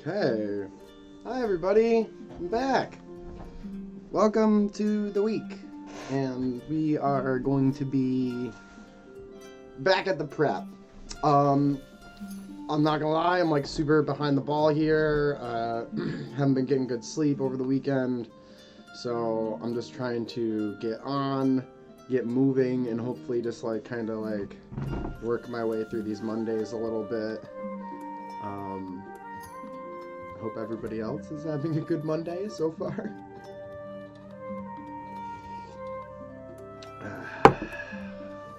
Okay. Hi, everybody. I'm back. Welcome to the week. And we are going to be back at the prep. I'm not gonna lie, I'm like super behind the ball here. Haven't been getting good sleep over the weekend. So I'm just trying to get moving, and hopefully just like kind of like work my way through these Mondays a little bit. Hope everybody else is having a good Monday so far.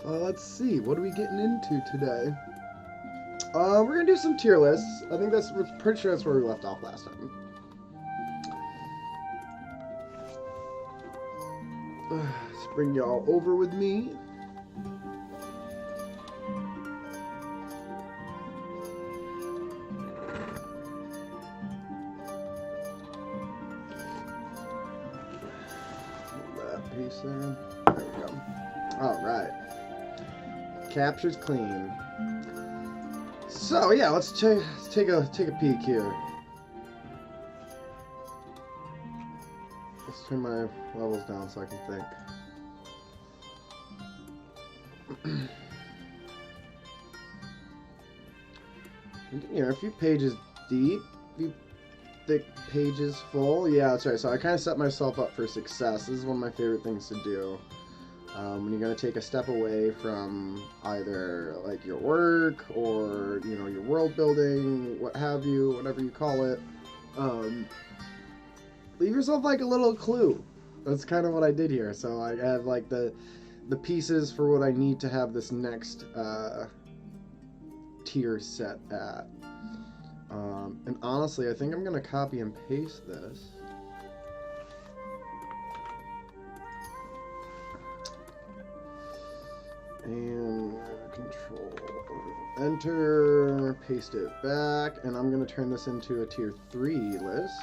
Let's see, what are we getting into today? We're gonna do some tier lists. I think we're pretty sure that's where we left off last time. Let's bring y'all over with me. Piece there. There we go. All right. Captures clean. So yeah, let's take a peek here. Let's turn my levels down so I can think. You're a few pages deep. Thick pages full. Yeah, that's right. So I kind of set myself up for success. This is one of my favorite things to do. When you're going to take a step away from either like your work or, you know, your world building, what have you, whatever you call it, leave yourself like a little clue. That's kind of what I did here. So I have like the pieces for what I need to have this next tier set at. And honestly, I think I'm going to copy and paste this. And control, enter, paste it back, and I'm going to turn this into a tier 3 list.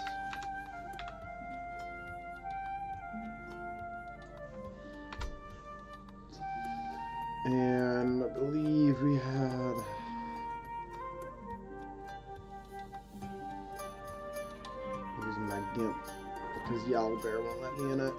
And I believe we had... my GIMP, because Owlbear won't let me in it.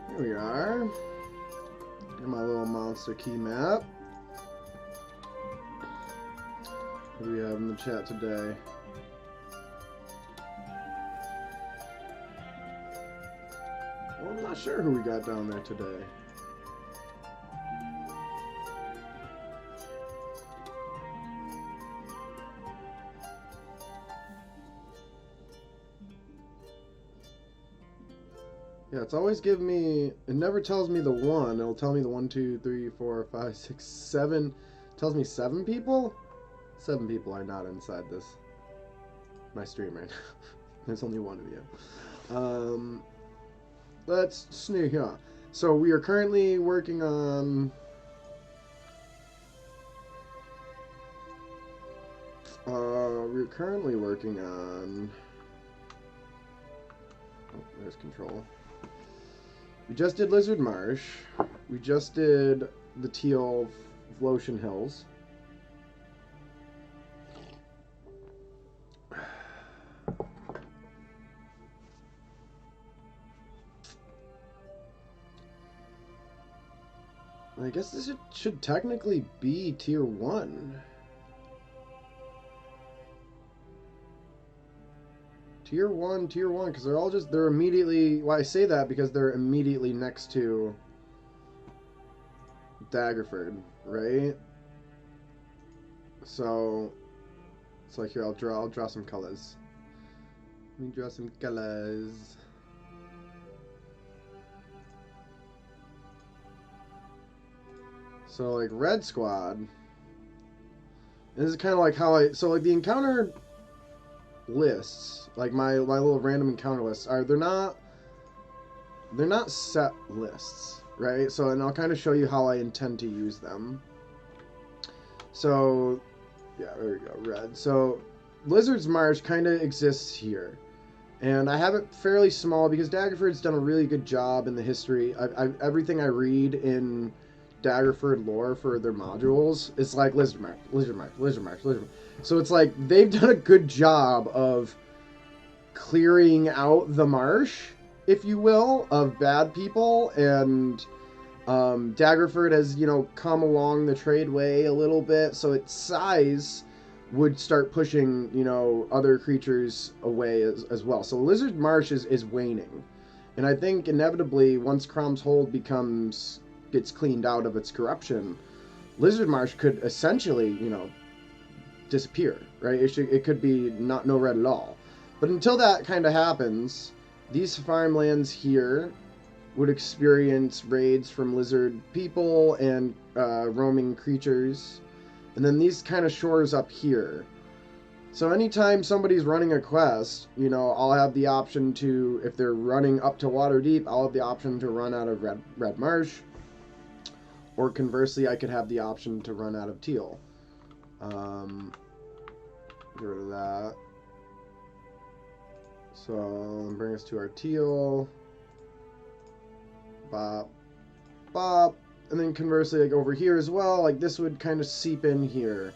Here we are. My little monster key map. What do we have in the chat today? Well, I'm not sure who we got down there today. Yeah, it's always giving me, it never tells me the one. It'll tell me the 1, 2, 3, 4, 5, 6, 7. It tells me 7 people? 7 people are not inside my stream right now. There's only one of you. Let's see here. So we are currently working on... Oh, there's control. We just did Lizard Marsh. We just did the Teal Lotion Hills. I guess this should technically be Tier 1. Tier 1, because they're immediately, well, I say that because they're immediately next to Daggerford, right? So, it's like, here, I'll draw some colors. Let me draw some colors. So, like, Red Squad, this is kind of like how so, like, the encounter lists, like my little random encounter lists, they're not they're not set lists, right? So, and I'll kind of show you how I intend to use them. So, yeah, there we go, red. So, Lizard's Marsh kind of exists here. And I have it fairly small because Daggerford's done a really good job in the history. Everything I read in Daggerford lore for their modules is like Lizard Marsh, Lizard Marsh, Lizard Marsh, Lizard Marsh. So it's like they've done a good job of clearing out the marsh, if you will, of bad people. And Daggerford has, you know, come along the tradeway a little bit. So its size would start pushing, you know, other creatures away as well. So Lizard Marsh is waning. And I think inevitably, once Crom's Hold gets cleaned out of its corruption, Lizard Marsh could essentially, you know, disappear, right? It could be no red at all. But until that kind of happens, these farmlands here would experience raids from lizard people and roaming creatures. And then these kind of shores up here. So anytime somebody's running a quest, you know, I'll have the option to, if they're running up to Waterdeep, I'll have the option to run out of Red Marsh. Or conversely, I could have the option to run out of Teal. Get rid of that. So, bring us to our Teal. Bop. Bop. And then conversely, like over here as well, like this would kind of seep in here,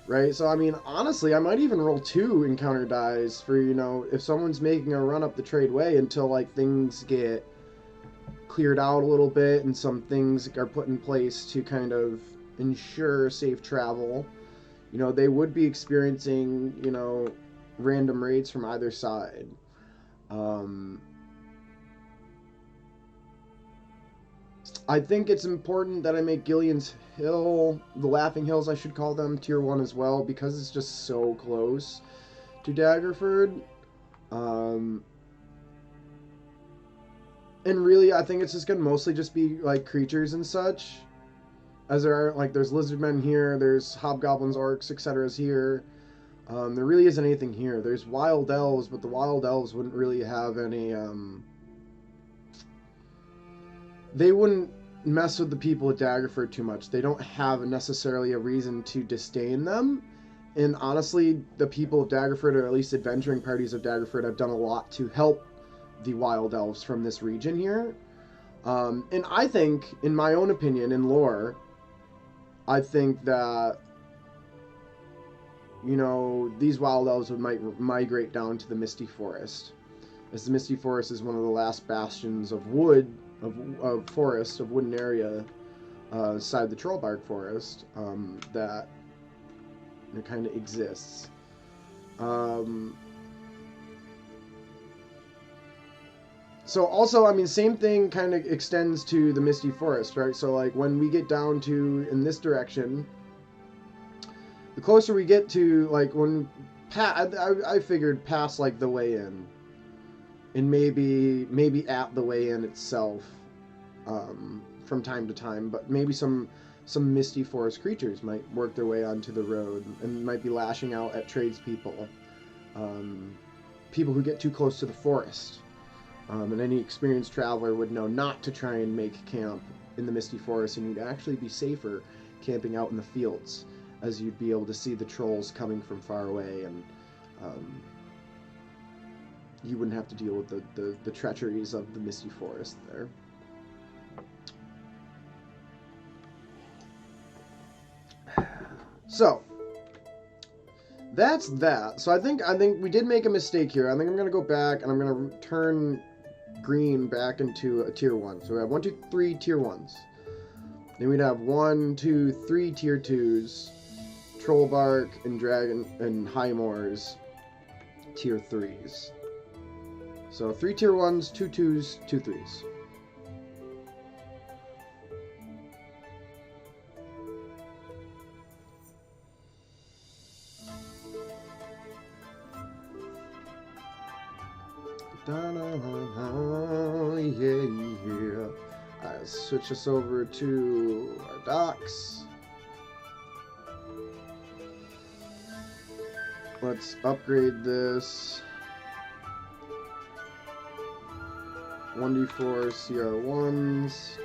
right? So, I mean, honestly, I might even roll 2 encounter dies for, you know, if someone's making a run up the tradeway until, like, things get cleared out a little bit and some things are put in place to kind of ensure safe travel. You know, they would be experiencing, you know, random raids from either side. I think it's important that I make Gillian's Hill, the Laughing Hills I should call them, tier 1 as well, because it's just so close to Daggerford. And really, I think it's just going to mostly just be, like, creatures and such. As there are, like, there's lizardmen here, there's hobgoblins, orcs, etc. here. There really isn't anything here. There's wild elves, but the wild elves wouldn't really have any, they wouldn't mess with the people at Daggerford too much. They don't have necessarily a reason to disdain them. And honestly, the people of Daggerford, or at least adventuring parties of Daggerford, have done a lot to help the wild elves from this region here. And I think, in my own opinion, in lore, I think that, you know, these wild elves would migrate down to the Misty Forest, as the Misty Forest is one of the last bastions of wood, of forest, of wooden area, beside the Trollbark Forest, that kind of exists. So also, I mean, same thing kind of extends to the Misty Forest, right? So, like, when we get down to, in this direction, the closer we get to, like, when, I figured past, like, the way in, and maybe at the way in itself, from time to time, but maybe some Misty Forest creatures might work their way onto the road, and might be lashing out at tradespeople, people who get too close to the forest. And any experienced traveler would know not to try and make camp in the Misty Forest, and you'd actually be safer camping out in the fields, as you'd be able to see the trolls coming from far away, and you wouldn't have to deal with the treacheries of the Misty Forest there. So that's that. So I think we did make a mistake here. I think I'm gonna go back and I'm gonna turn green back into a tier 1. So we have 1, 2, 3 tier 1s. Then we'd have 1, 2, 3 tier 2s. Trollbark and Dragon and Highmoors tier 3s. So 3 tier 1s, 2 2s, 2 3s. Yeah. Alright, switch us over to our docks. Let's upgrade this. 1d4 CR1s.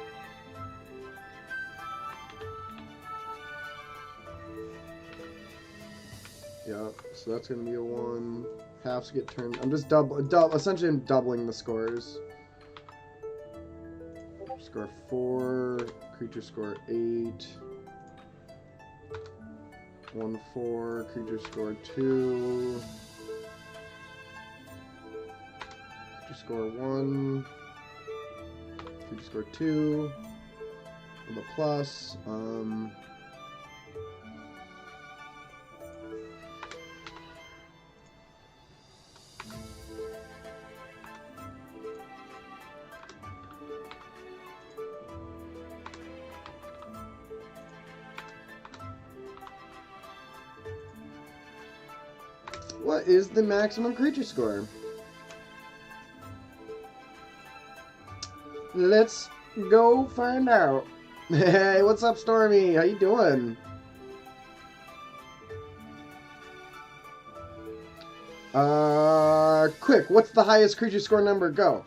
Yeah, so that's going to be a 1. Halves get turned. I'm just essentially I'm doubling the scores. Score 4, creature score 8. 1, 4, creature score 2. Creature score 1. Creature score 2. With a plus. What is the maximum creature score? Let's go find out. Hey, what's up, Stormy? How you doing? Quick, what's the highest creature score number? Go.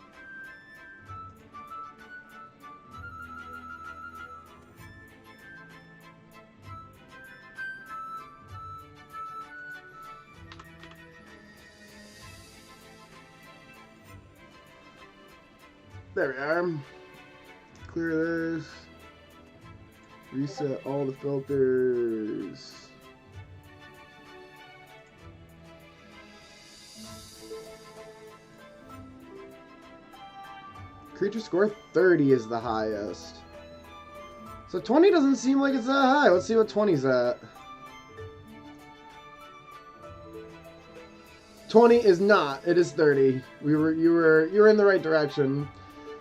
There we are. Clear this. Reset all the filters. Creature score 30 is the highest. So 20 doesn't seem like it's that high. Let's see what 20's at. 20 is not. It is 30. You were in the right direction.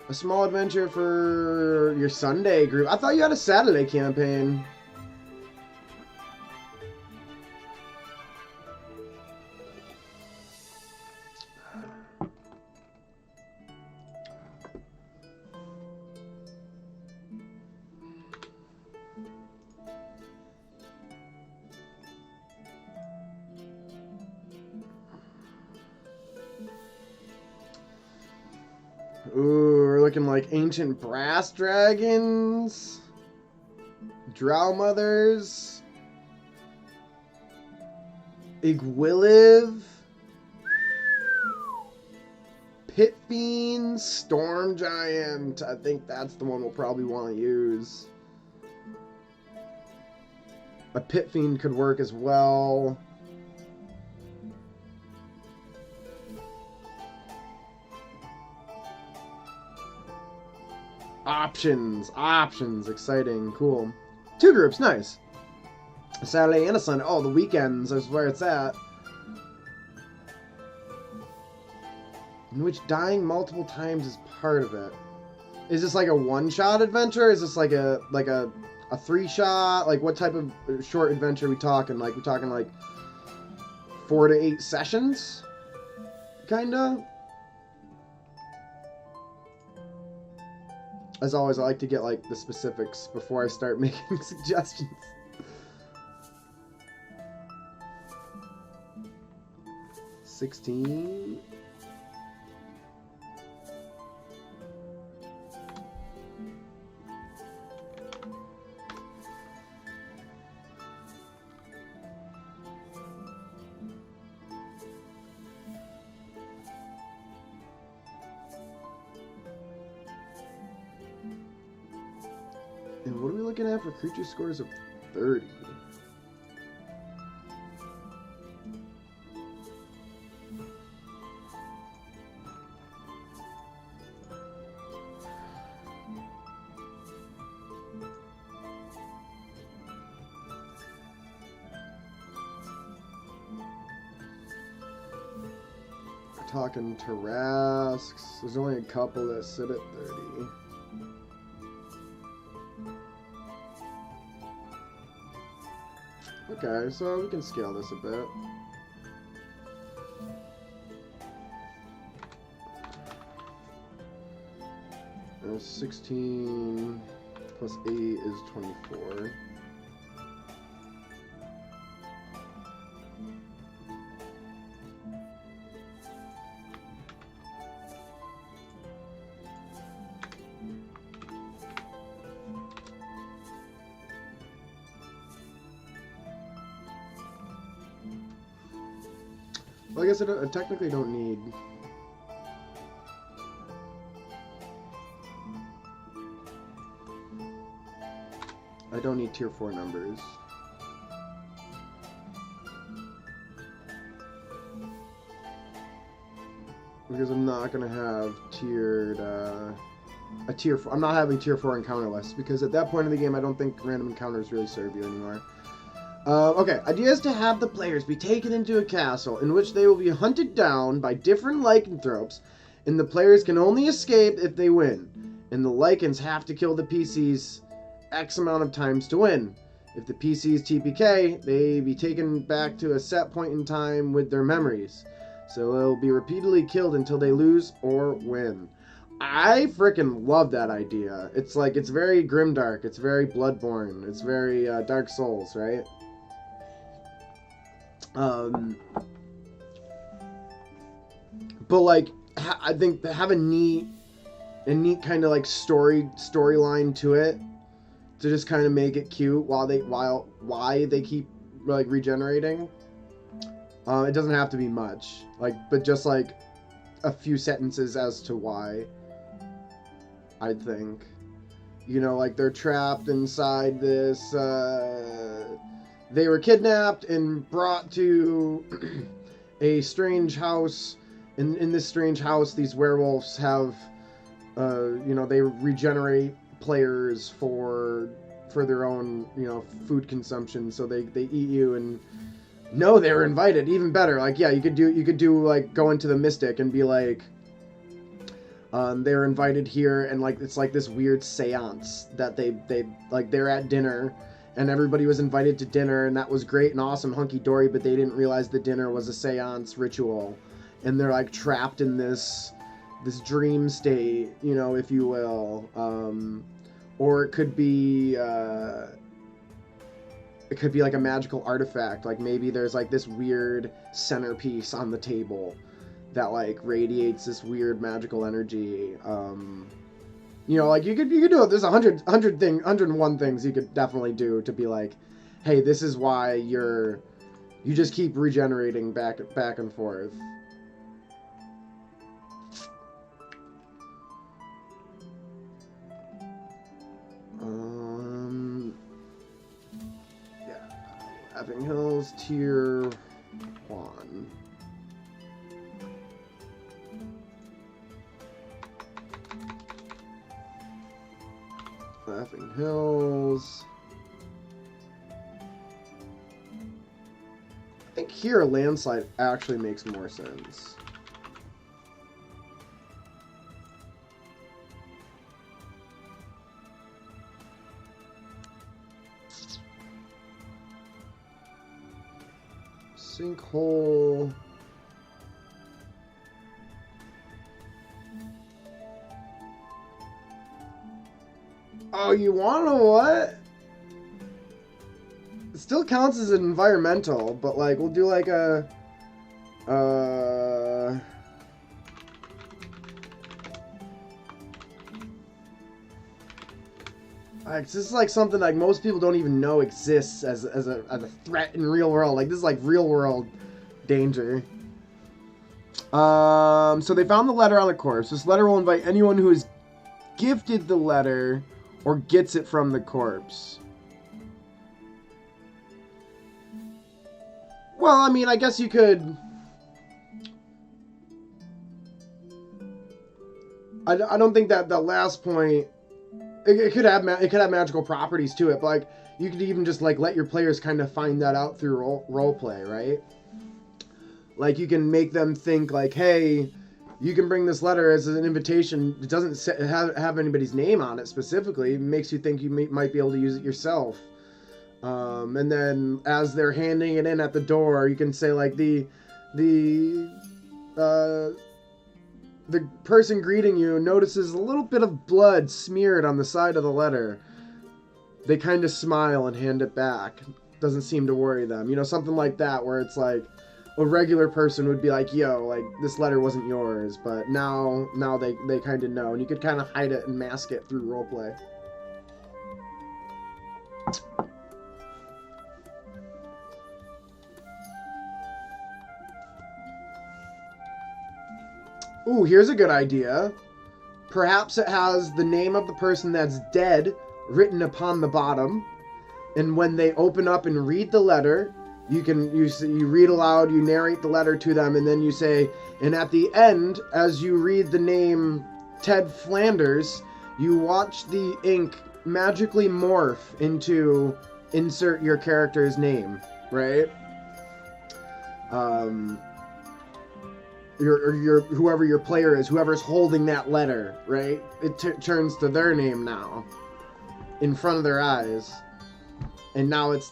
A small adventure for your Sunday group. I thought you had a Saturday campaign. Ooh, we're looking like ancient brass dragons, drow mothers, Igwiliv, pit fiends, storm giant. I think that's the one we'll probably want to use. A pit fiend could work as well. Options, exciting, cool. 2 groups, nice. A Saturday and a Sunday. Oh, the weekends is where it's at. In which dying multiple times is part of it. Is this like a one-shot adventure? Is this like a 3-shot? Like what type of short adventure are we talking? Like we're talking like 4 to 8 sessions? Kinda? As always, I like to get like the specifics before I start making suggestions. $16. And what are we looking at for creature scores of 30? We're talking Tarrasques. There's only a couple that sit at 30. Okay, so we can scale this a bit. There's 16 plus 8 is 24. Well, I guess I technically don't need... I don't need tier 4 numbers. Because I'm not gonna have tiered, a tier 4. I'm not having tier 4 encounter lists because at that point in the game, I don't think random encounters really serve you anymore. Okay, idea is to have the players be taken into a castle in which they will be hunted down by different lycanthropes, and the players can only escape if they win. And the lycans have to kill the PCs X amount of times to win. If the PCs TPK, they be taken back to a set point in time with their memories. So they'll be repeatedly killed until they lose or win. I freaking love that idea. It's like, it's very grimdark. It's very Bloodborne. It's very Dark Souls, right? But like, I think to have a neat kind of like storyline to it, to just kind of make it cute why they keep like regenerating. It doesn't have to be much, like, but just like a few sentences as to why. I think, you know, like they're trapped inside this. They were kidnapped and brought to a strange house. In this strange house, these werewolves have, you know, they regenerate players for their own, you know, food consumption. So they eat you and. No, they were invited. Even better. Like, yeah, you could do like go into the Mystic and be like, they're invited here, and like it's like this weird seance that they like they're at dinner, and everybody was invited to dinner, and that was great and awesome, hunky dory, but they didn't realize the dinner was a seance ritual, and they're like trapped in this dream state, you know, if you will, or it could be. It could be like a magical artifact. Like maybe there's like this weird centerpiece on the table that like radiates this weird magical energy. You know, like you could do it. There's 101 things you could definitely do to be like, hey, this is why you just keep regenerating back and forth. Laughing Hills tier 1. Laughing Hills. I think here a landslide actually makes more sense. Sinkhole. Oh, you wanna what? It still counts as an environmental, but like we'll do like a like, this is like something like most people don't even know exists as a threat in real world. Like this is like real world danger. So they found the letter on the corpse. This letter will invite anyone who is gifted the letter or gets it from the corpse. Well, I mean, I guess you could. I don't think that the last point. It could have magical properties to it, but like you could even just like let your players kind of find that out through role play, right? Like you can make them think like, hey, you can bring this letter as an invitation. It doesn't have anybody's name on it specifically. It makes you think you might be able to use it yourself. And then as they're handing it in at the door, you can say like the person greeting you notices a little bit of blood smeared on the side of the letter. They kind of smile and hand it back. Doesn't seem to worry them. You know, something like that where it's like a regular person would be like, yo, like this letter wasn't yours, but now they kind of know, and you could kind of hide it and mask it through roleplay. Ooh, here's a good idea. Perhaps it has the name of the person that's dead written upon the bottom, and when they open up and read the letter, you read aloud, you narrate the letter to them, and then you say, and at the end, as you read the name Ted Flanders, you watch the ink magically morph into insert your character's name, right? Your whoever your player is, whoever's holding that letter, right? It turns to their name now, in front of their eyes, and now it's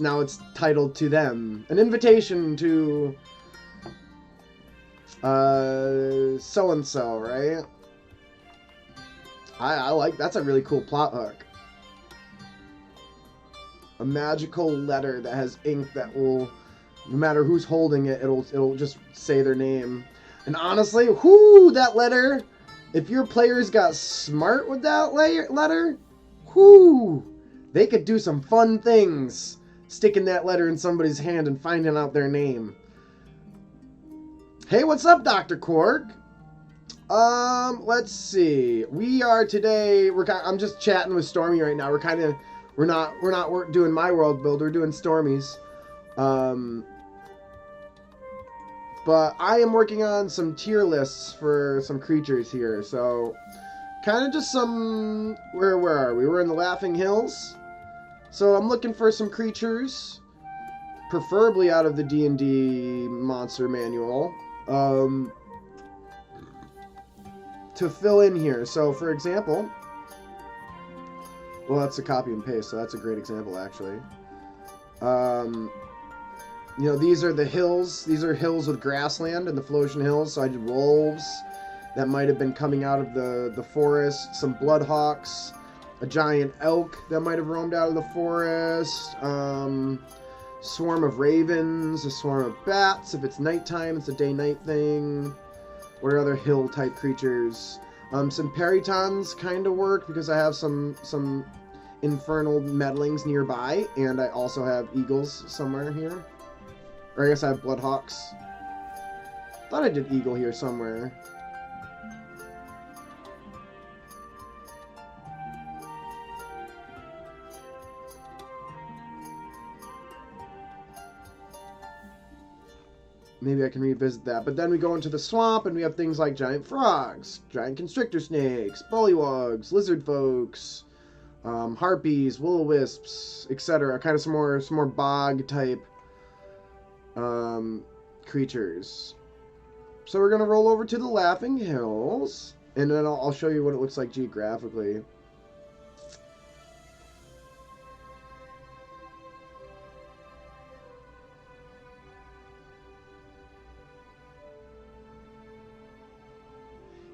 titled to them. An invitation to so and so, right? I like, that's a really cool plot hook. A magical letter that has ink that will, no matter who's holding it, it'll just say their name. And honestly, whoo, that letter, if your players got smart with that letter, whoo, they could do some fun things, sticking that letter in somebody's hand and finding out their name. Hey, what's up, Dr. Quark? Let's see. We are today, I'm just chatting with Stormy right now. We're not doing my world build, we're doing Stormy's. But I am working on some tier lists for some creatures here, so kind of just some, where are we? We're in the Laughing Hills, so I'm looking for some creatures, preferably out of the D&D monster manual, to fill in here. So for example, well, that's a copy and paste, so that's a great example actually. You know, these are the hills. These are hills with grassland and the Philosian Hills. So I did wolves that might have been coming out of the forest, some bloodhawks, a giant elk that might have roamed out of the forest, swarm of ravens, a swarm of bats. If it's nighttime, it's a day-night thing. What are other hill-type creatures? Some peritons kind of work because I have some infernal meddlings nearby, and I also have eagles somewhere here. Or I guess I have bloodhawks. Thought I did eagle here somewhere. Maybe I can revisit that. But then we go into the swamp and we have things like giant frogs, giant constrictor snakes, bullywugs, lizard folks, harpies, will-o-wisps, etc. Kind of some more bog type creatures. So we're going to roll over to the Laughing Hills, and then I'll show you what it looks like geographically.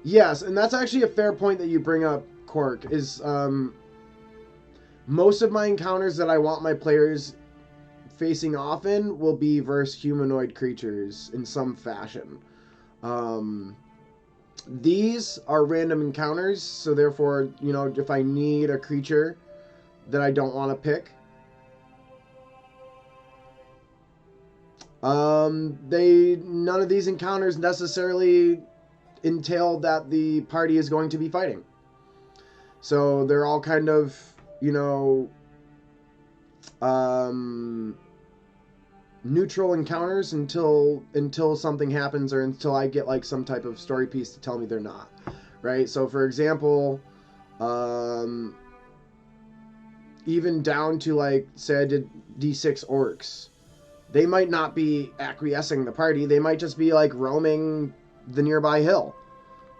Yes, and that's actually a fair point that you bring up, Quark, is most of my encounters that I want my players facing off in will be versus humanoid creatures in some fashion. These are random encounters, so therefore, you know, if I need a creature that I don't want to pick, none of these encounters necessarily entail that the party is going to be fighting. So they're all kind of, you know, neutral encounters until something happens, or until I get like some type of story piece to tell me they're not, right? So for example, even down to like, say I did D6 orcs, they might not be acquiescing the party, they might just be like roaming the nearby hill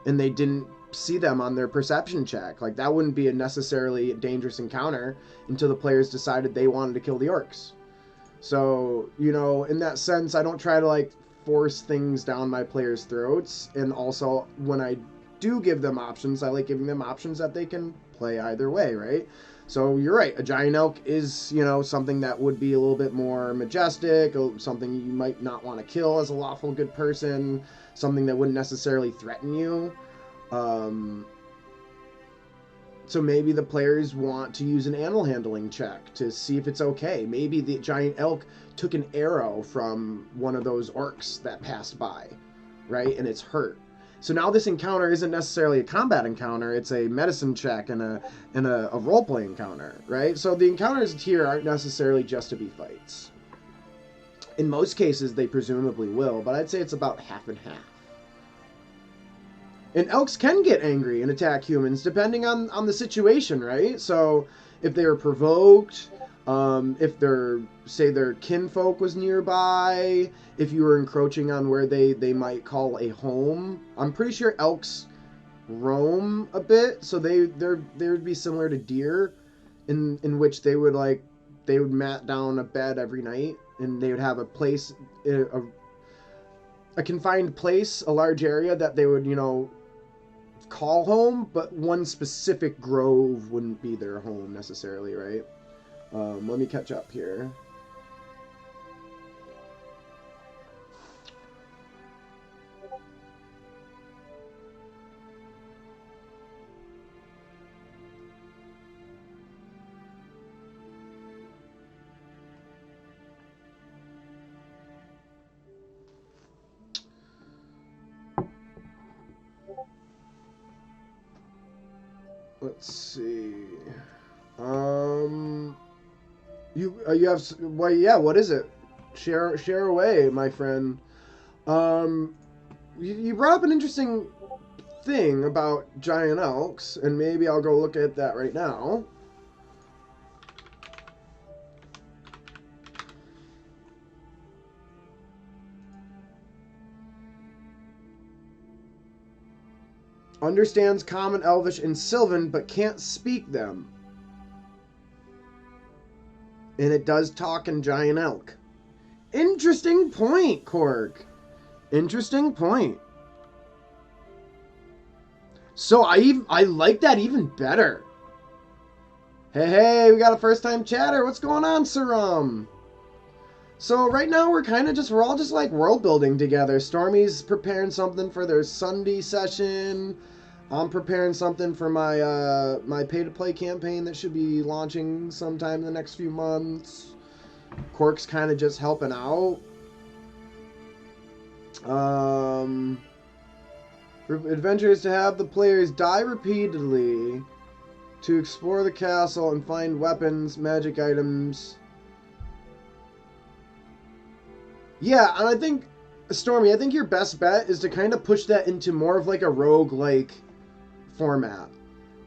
and they didn't see them on their perception check. Like, that wouldn't be a necessarily dangerous encounter until the players decided they wanted to kill the orcs. So, you know, in that sense, I don't try to like force things down my players' throats. And also, when I do give them options, I like giving them options that they can play either way, right? So you're right, a giant elk is, you know, something that would be a little bit more majestic, something you might not want to kill as a lawful good person, something that wouldn't necessarily threaten you. So maybe the players want to use an animal handling check to see if it's okay. Maybe the giant elk took an arrow from one of those orcs that passed by, right? And it's hurt. So now this encounter isn't necessarily a combat encounter, it's a medicine check and a role-play encounter, right? So the encounters here aren't necessarily just to be fights. In most cases, they presumably will, but I'd say it's about half and half. And elks can get angry and attack humans depending on the situation, right? So if they were provoked, if their kinfolk was nearby, if you were encroaching on where they might call a home. I'm pretty sure elks roam a bit, so they would be similar to deer, in which they would mat down a bed every night, and they would have a place, a confined place, a large area that they would, call home, but one specific grove wouldn't be their home necessarily, right? Let me catch up here. Let's see. You have, well, yeah, what is it? Share away, my friend. You brought up an interesting thing about giant elks, and maybe I'll go look at that right now. Understands Common, Elvish, and Sylvan, but can't speak them. And it does talk in Giant Elk. Interesting point, Cork. Interesting point. So I like that even better. Hey, we got a first-time chatter. What's going on, Saram? So right now we're all just like world building together. Stormy's preparing something for their Sunday session. I'm preparing something for my my pay-to-play campaign that should be launching sometime in the next few months. Cork's kind of just helping out. Adventure is to have the players die repeatedly to explore the castle and find weapons, magic items. Yeah, and I think, Stormy, I think your best bet is to kind of push that into more of like a roguelike format,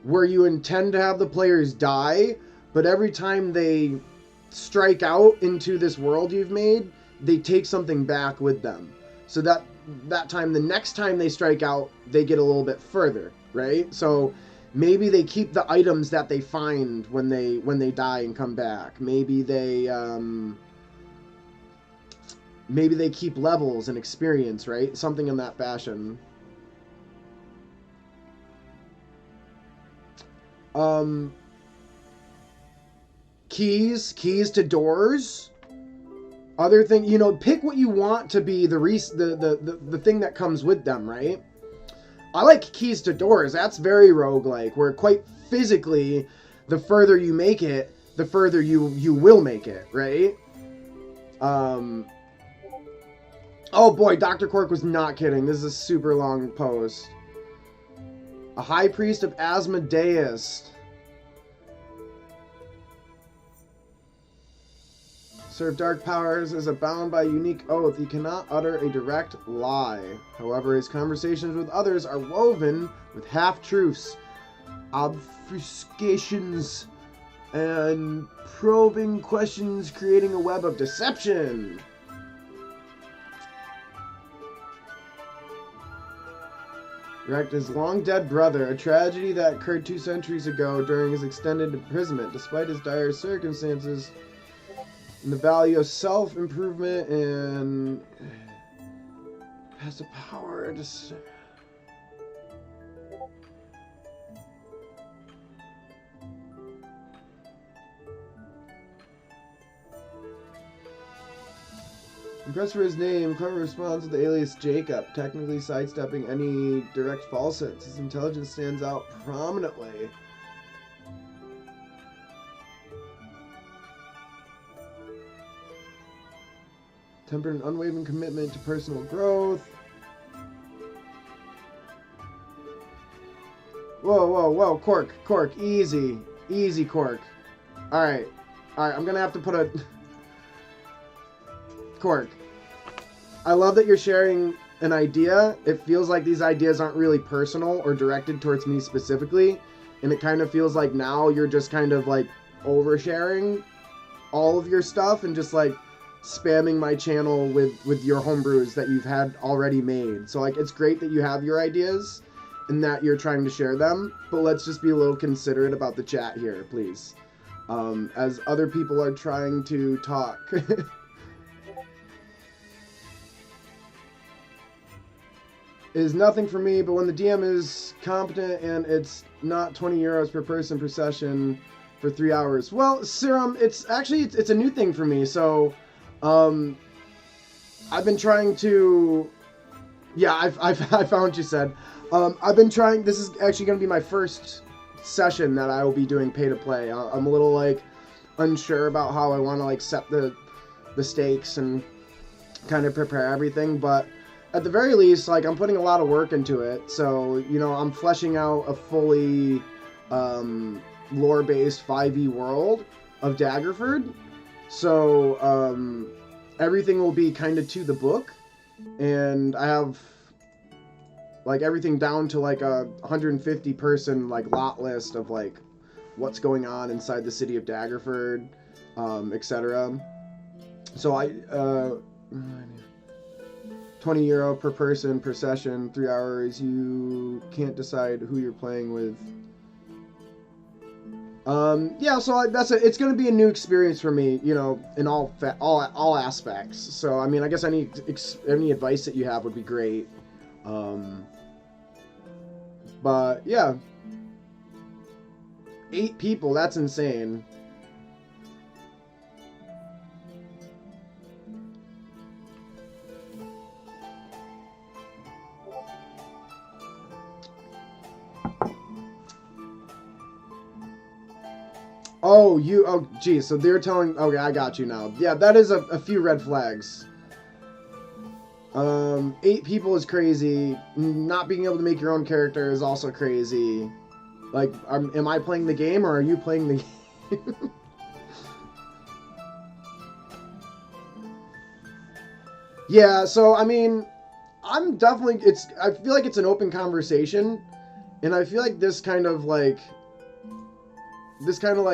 where you intend to have the players die, but every time they strike out into this world you've made, they take something back with them. So that time, the next time they strike out, they get a little bit further, right? So maybe they keep the items that they find when they die and come back. Maybe they keep levels and experience, right? Something in that fashion. Keys to doors. Other thing, pick what you want to be the thing that comes with them, right? I like keys to doors. That's very roguelike, where quite physically, the further you make it, the further you will make it, right? Oh boy, Dr. Cork was not kidding. This is a super long post. A high priest of Asmodeus. Serve dark powers is bound by a unique oath. He cannot utter a direct lie. However, his conversations with others are woven with half-truths, obfuscations, and probing questions, creating a web of deception. Wrecked his long-dead brother, a tragedy that occurred 2 centuries ago during his extended imprisonment. Despite his dire circumstances, and the value of self-improvement and has the power to... Impressed for his name, clever response to the alias Jacob, technically sidestepping any direct falsehoods. His intelligence stands out prominently. Tempered and unwavering commitment to personal growth. whoa, Cork, easy, Cork. All right, I'm gonna have to put a Cork. I love that you're sharing an idea. It feels like these ideas aren't really personal or directed towards me specifically, and it kind of feels like now you're just kind of like oversharing all of your stuff and just like spamming my channel with your homebrews that you've had already made. So like it's great that you have your ideas and that you're trying to share them, but let's just be a little considerate about the chat here, please, as other people are trying to talk. Is nothing for me, but when the DM is competent and it's not 20 euros per person per session for 3 hours. Well, Serum, it's a new thing for me. So, I've been trying to, yeah, I found what you said. I've been trying, this is actually going to be my first session that I will be doing pay to play. I'm a little like unsure about how I want to like set the stakes and kind of prepare everything, but at the very least, like, I'm putting a lot of work into it. So, you know, I'm fleshing out a fully lore-based 5e world of Daggerford. So, everything will be kind of to the book. And I have, like, everything down to, like, a 150-person, like, lot list of, like, what's going on inside the city of Daggerford, etc. So, 20 euro per person per session, 3 hours. You can't decide who you're playing with. Yeah, so it's going to be a new experience for me, you know, in all aspects. So I mean, I guess any advice that you have would be great. But yeah, 8 people, that's insane. Oh, geez, so they're telling, okay, I got you now. Yeah, that is a few red flags. 8 people is crazy. Not being able to make your own character is also crazy. Like, am I playing the game, or are you playing the game? Yeah, so, I mean, I feel like it's an open conversation, and I feel like this kind of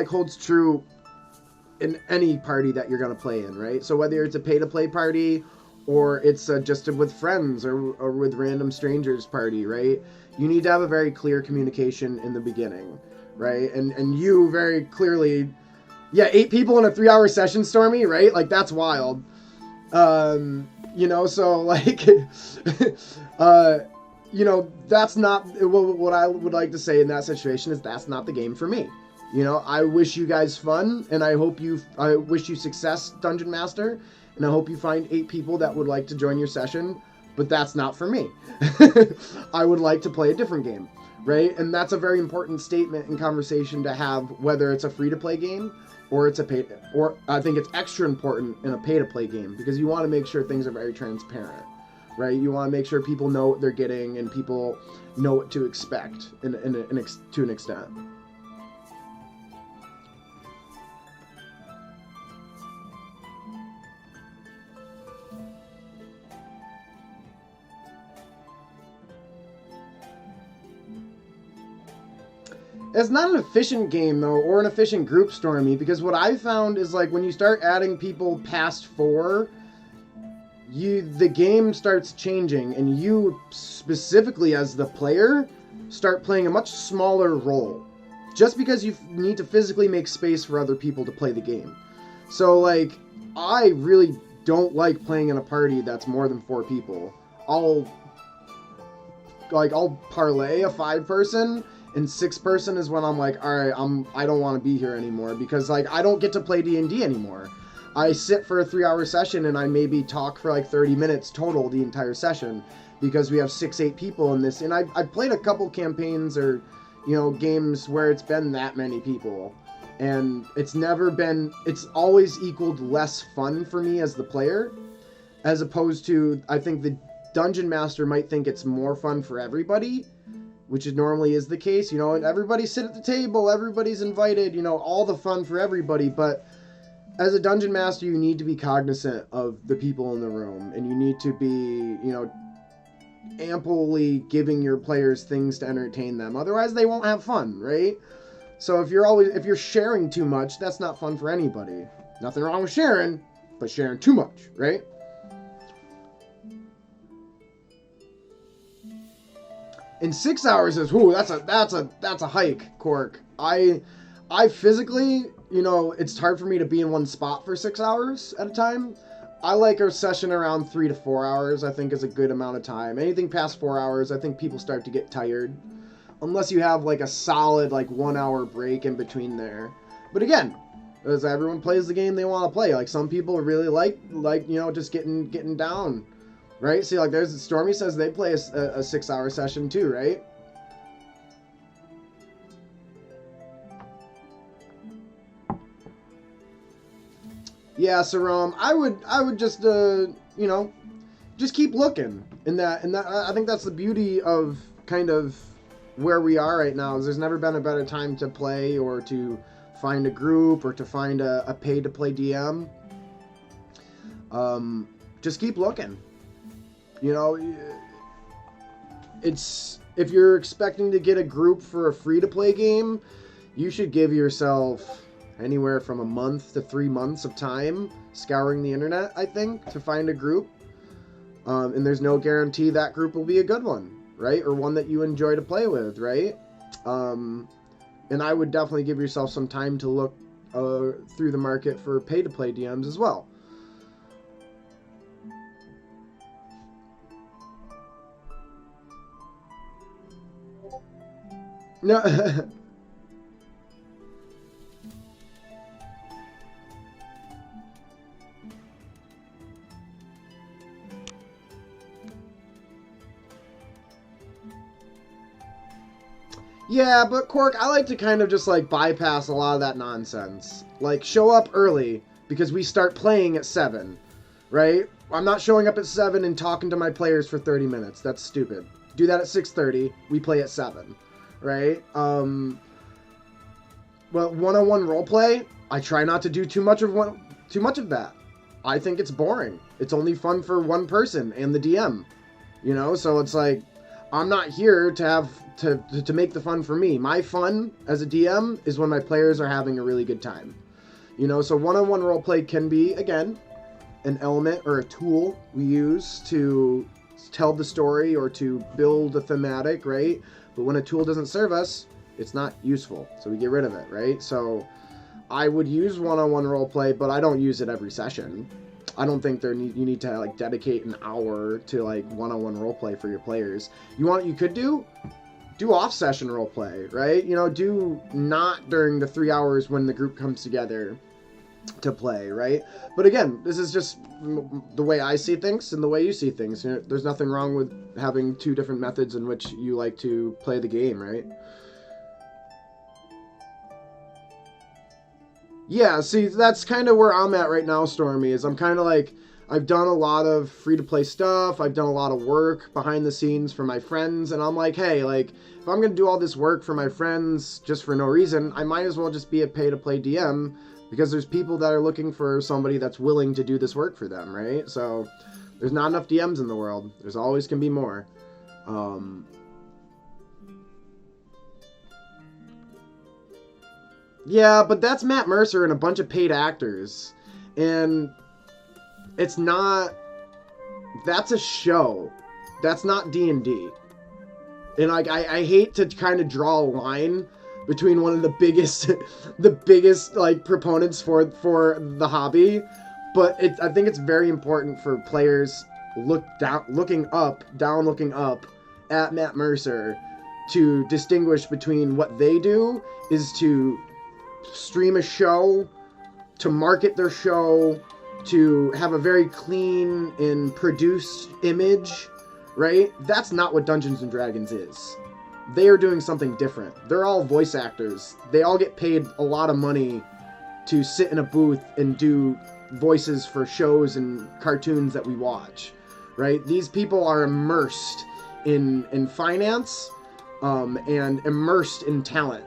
holds true in any party that you're going to play in, right? So whether it's a pay-to-play party or it's just with friends or with random strangers party, right? You need to have a very clear communication in the beginning, right? And you very clearly, yeah, 8 people in a 3-hour session, Stormy, right? Like, that's wild. You know, so, like, you know, that's not, what I would like to say in that situation is that's not the game for me. You know, I wish you guys fun, and I wish you success, Dungeon Master, and I hope you find 8 people that would like to join your session, but that's not for me. I would like to play a different game, right? And that's a very important statement and conversation to have, whether it's a free-to-play game or it's or I think it's extra important in a pay-to-play game, because you want to make sure things are very transparent, right? You want to make sure people know what they're getting and people know what to expect to an extent. It's not an efficient game, though, or an efficient group, Stormy, because what I found is, like, when you start adding people past 4, the game starts changing, and you, specifically as the player, start playing a much smaller role, just because you need to physically make space for other people to play the game. So, like, I really don't like playing in a party that's more than 4 people. I'll parlay a 5-person, and 6-person is when I'm like, all right, I don't want to be here anymore, because, like, I don't get to play D&D anymore. I sit for a 3-hour session and I maybe talk for like 30 minutes total the entire session, because we have 6-8 people in this. And I've played a couple campaigns or, you know, games where it's been that many people, and it's always equaled less fun for me as the player, as opposed to, I think the Dungeon Master might think it's more fun for everybody, which it normally is the case, you know, and everybody sit at the table, everybody's invited, you know, all the fun for everybody. But as a dungeon master, you need to be cognizant of the people in the room, and you need to be, you know, amply giving your players things to entertain them. Otherwise, they won't have fun, right? So if you're sharing too much, that's not fun for anybody. Nothing wrong with sharing, but sharing too much, right? And 6 hours is that's a hike, Cork. I physically, you know, it's hard for me to be in one spot for 6 hours at a time. I like a session around 3 to 4 hours. I think is a good amount of time. Anything past 4 hours, I think people start to get tired, unless you have like a solid like 1 hour break in between there. But again, as everyone plays the game they want to play. Like some people really like you know, just getting down. Right? See, like there's Stormy says they play a 6 hour session too, right? Yeah, Saram, I would just you know, just keep looking. And that I think that's the beauty of kind of where we are right now. Is there's never been a better time to play or to find a group or to find a pay to play DM. Just keep looking. You know, it's if you're expecting to get a group for a free-to-play game, you should give yourself anywhere from a month to 3 months of time scouring the internet, I think, to find a group. And there's no guarantee that group will be a good one, right? Or one that you enjoy to play with, right? And I would definitely give yourself some time to look through the market for pay-to-play DMs as well. No. Yeah, but Cork, I like to kind of just like bypass a lot of that nonsense. Like show up early because we start playing at 7, right? I'm not showing up at 7 and talking to my players for 30 minutes. That's stupid. Do that at 6:30. We play at 7. Right? Well, one-on-one roleplay, I try not to do too much of that. I think it's boring. It's only fun for one person and the DM. You know, so it's like I'm not here to have to make the fun for me. My fun as a DM is when my players are having a really good time. You know, so one-on-one roleplay can be, again, an element or a tool we use to tell the story or to build a thematic, right? But when a tool doesn't serve us, it's not useful. So we get rid of it, right? So I would use one-on-one roleplay, but I don't use it every session. I don't think you need to like dedicate an hour to like one-on-one roleplay for your players. You could do off-session roleplay, right? You know, do not during the 3 hours when the group comes together to play, right? But again, this is just the way I see things and the way you see things. You know, there's nothing wrong with having two different methods in which you like to play the game, right? Yeah, see, that's kind of where I'm at right now, Stormy, is I'm kind of like, I've done a lot of free-to-play stuff, I've done a lot of work behind the scenes for my friends, and I'm like, hey, like, if I'm going to do all this work for my friends just for no reason, I might as well just be a pay-to-play DM, because there's people that are looking for somebody that's willing to do this work for them, right? So, there's not enough DMs in the world. There's always can be more. Yeah, but that's Matt Mercer and a bunch of paid actors. And it's not... That's a show. That's not D&D. And like, I hate to kind of draw a line between one of the biggest like proponents for the hobby, but I think it's very important for players looking up at Matt Mercer to distinguish between what they do is to stream a show, to market their show, to have a very clean and produced image, right? That's not what Dungeons and Dragons is. They are doing something different. They're all voice actors. They all get paid a lot of money to sit in a booth and do voices for shows and cartoons that we watch, right? These people are immersed in finance, and immersed in talent.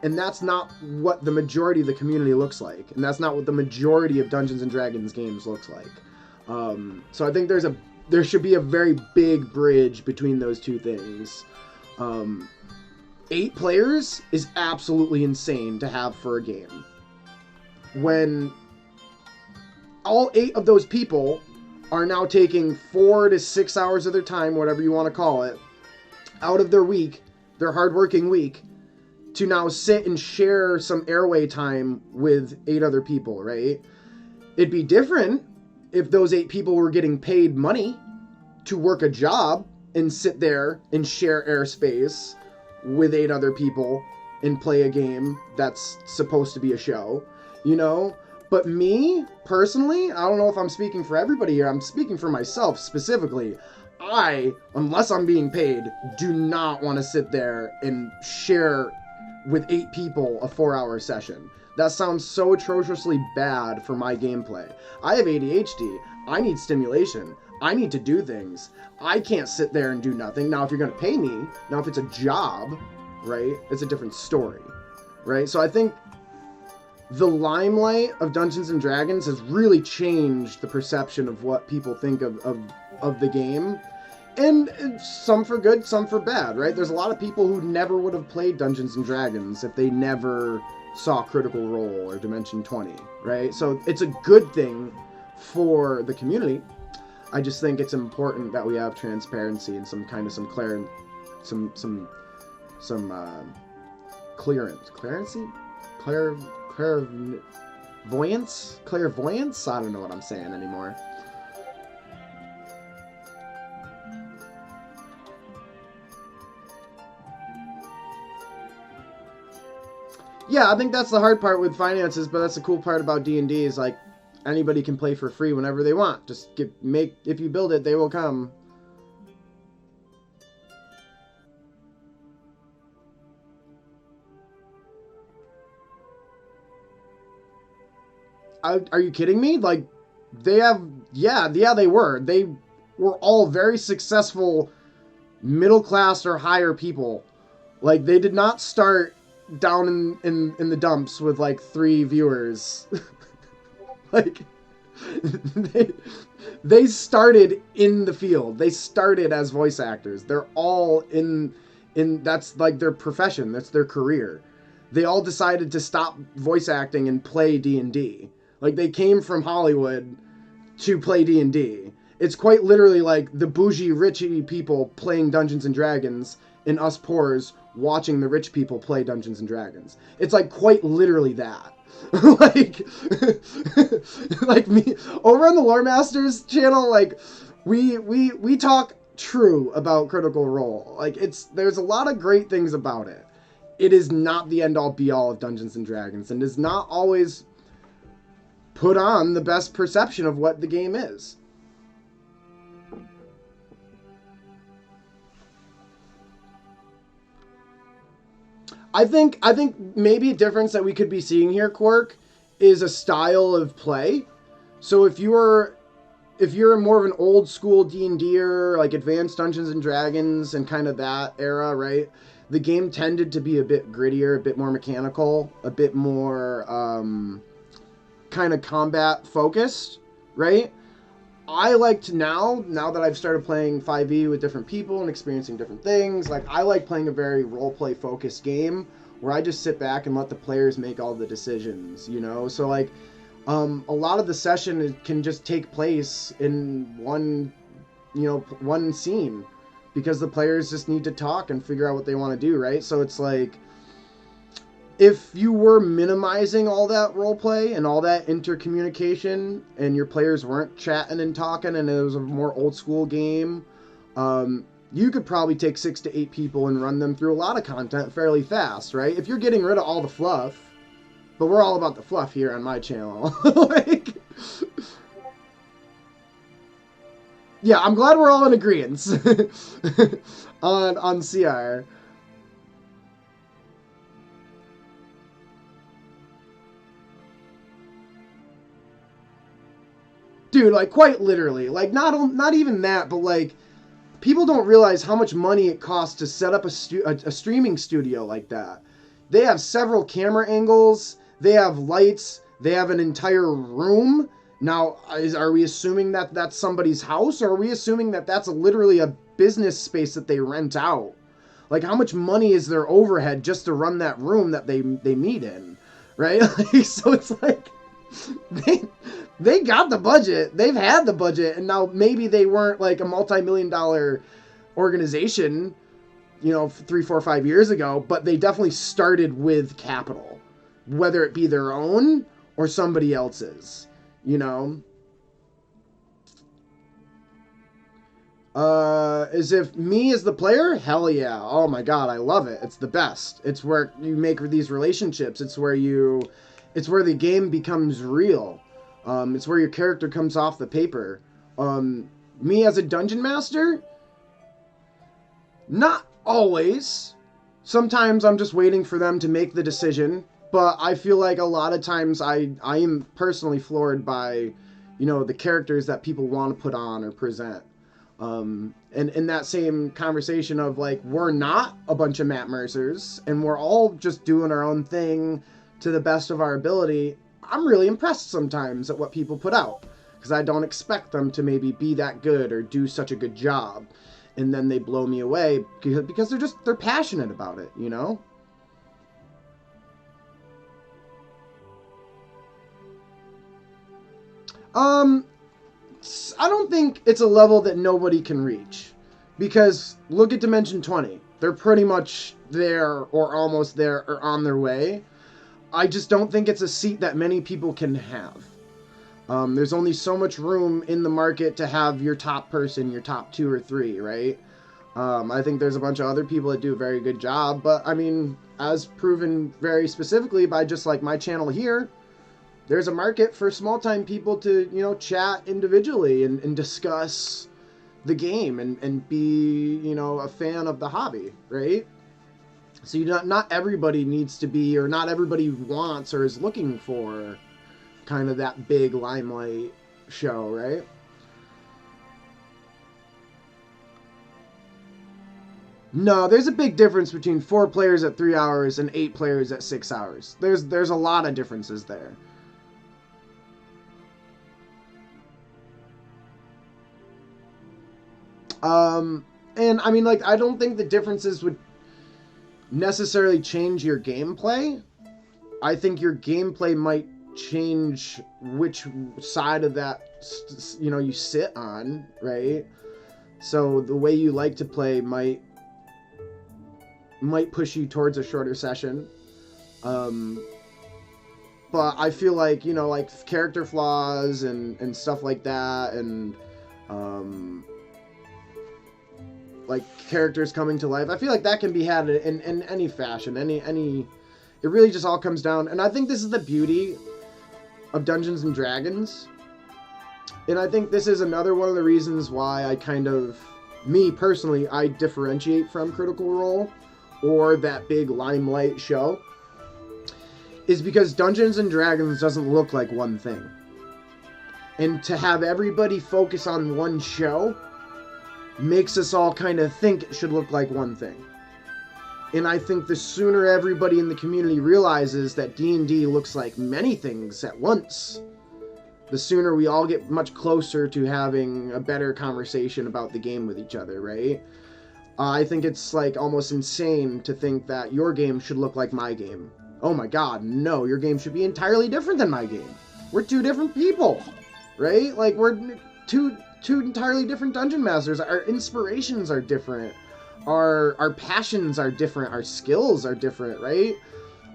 And that's not what the majority of the community looks like. And that's not what the majority of Dungeons & Dragons games looks like. So I think there should be a very big bridge between those two things. 8 players is absolutely insane to have for a game. When all 8 of those people are now taking 4 to 6 hours of their time, whatever you want to call it, out of their week, their hardworking week, to now sit and share some airway time with 8 other people, right? It'd be different if those 8 people were getting paid money to work a job and sit there and share airspace with 8 other people and play a game that's supposed to be a show, you know? But me, personally, I don't know if I'm speaking for everybody here, I'm speaking for myself specifically. Unless I'm being paid, do not want to sit there and share with 8 people a 4-hour session. That sounds so atrociously bad for my gameplay. I have ADHD. I need stimulation. I need to do things. I can't sit there and do nothing. Now, if you're going to pay me, now if it's a job, right, it's a different story, right? So I think the limelight of Dungeons & Dragons has really changed the perception of what people think of the game. And some for good, some for bad, right? There's a lot of people who never would have played Dungeons & Dragons if they never saw Critical Role or Dimension 20, right? So it's a good thing for the community. I just think it's important that we have transparency and some clearance, clairvoyance. I don't know what I'm saying anymore. Yeah, I think that's the hard part with finances, but that's the cool part about D&D is like anybody can play for free whenever they want. Just if you build it, they will come. Are you kidding me? Like, they were. They were all very successful middle class or higher people. Like, they did not start down in the dumps with like 3 viewers. Like, they started in the field. They started as voice actors. They're all in that's like their profession. That's their career. They all decided to stop voice acting and play D&D. Like, they came from Hollywood to play D&D. It's quite literally like the bougie, richy people playing Dungeons & Dragons and us poors watching the rich people play Dungeons & Dragons. It's like quite literally that. like me over on the Lore Masters channel, like we talk true about Critical Role. Like, there's a lot of great things about it. It is not the end all be all of Dungeons & Dragons and does not always put on the best perception of what the game is. I think maybe a difference that we could be seeing here, Quark, is a style of play. So if you're more of an old school D&D'er, like Advanced Dungeons and Dragons and kind of that era, right? The game tended to be a bit grittier, a bit more mechanical, a bit more kind of combat focused, right? I like to now that I've started playing 5e with different people and experiencing different things, like, I like playing a very roleplay focused game where I just sit back and let the players make all the decisions, you know? So, like, a lot of the session can just take place in one scene because the players just need to talk and figure out what they want to do, right? So it's like, if you were minimizing all that roleplay and all that intercommunication and your players weren't chatting and talking and it was a more old school game, you could probably take 6 to 8 people and run them through a lot of content fairly fast, right? If you're getting rid of all the fluff, but we're all about the fluff here on my channel. Like, yeah, I'm glad we're all in agreement on CR. Dude, like, quite literally. Like, not even that, but, like, people don't realize how much money it costs to set up a streaming studio like that. They have several camera angles, they have lights, they have an entire room. Now, are we assuming that that's somebody's house, or are we assuming that that's literally a business space that they rent out? Like, how much money is their overhead just to run that room that they meet in, right? Like, so it's like, they got the budget, they've had the budget, and now maybe they weren't like a multi-million-dollar organization, 3, 4, 5 years ago, but they definitely started with capital, whether it be their own or somebody else's, As if me as the player? Hell yeah. Oh my god, I love it. It's the best. It's where you make these relationships. It's where the game becomes real. It's where your character comes off the paper. Me as a dungeon master? Not always. Sometimes I'm just waiting for them to make the decision. But I feel like a lot of times I am personally floored by, the characters that people want to put on or present. And in that same conversation of like, we're not a bunch of Matt Mercers and we're all just doing our own thing to the best of our ability. I'm really impressed sometimes at what people put out, because I don't expect them to maybe be that good or do such a good job. And then they blow me away because they're passionate about it, I don't think it's a level that nobody can reach, because look at Dimension 20. They're pretty much there or almost there or on their way. I just don't think it's a seat that many people can have. There's only so much room in the market to have your top person, your top 2 or 3, right? I think there's a bunch of other people that do a very good job, but I mean, as proven very specifically by just like my channel here, there's a market for small-time people to, chat individually and discuss the game and be, a fan of the hobby, right? So not everybody needs to be, or not everybody wants or is looking for kind of that big limelight show, right? No, there's a big difference between 4 players at 3 hours and 8 players at 6 hours. There's a lot of differences there. And I mean, like, I don't think the differences would necessarily change your gameplay. I think your gameplay might change which side of that, you sit on, right? So the way you like to play might push you towards a shorter session. But I feel like, like character flaws and stuff like that, and, like characters coming to life, I feel like that can be had in any fashion, it really just all comes down. And I think this is the beauty of Dungeons and Dragons, and I think this is another one of the reasons why I kind of, me personally, I differentiate from Critical Role or that big limelight show, is because Dungeons and Dragons doesn't look like one thing, and to have everybody focus on one show makes us all kind of think it should look like one thing. And I think the sooner everybody in the community realizes that D&D looks like many things at once, the sooner we all get much closer to having a better conversation about the game with each other, right? I think it's like almost insane to think that your game should look like my game. Oh my god, no, your game should be entirely different than my game. We're 2 different people, right? Like, we're two entirely different dungeon masters. Our inspirations are different. Our passions are different. Our skills are different, right?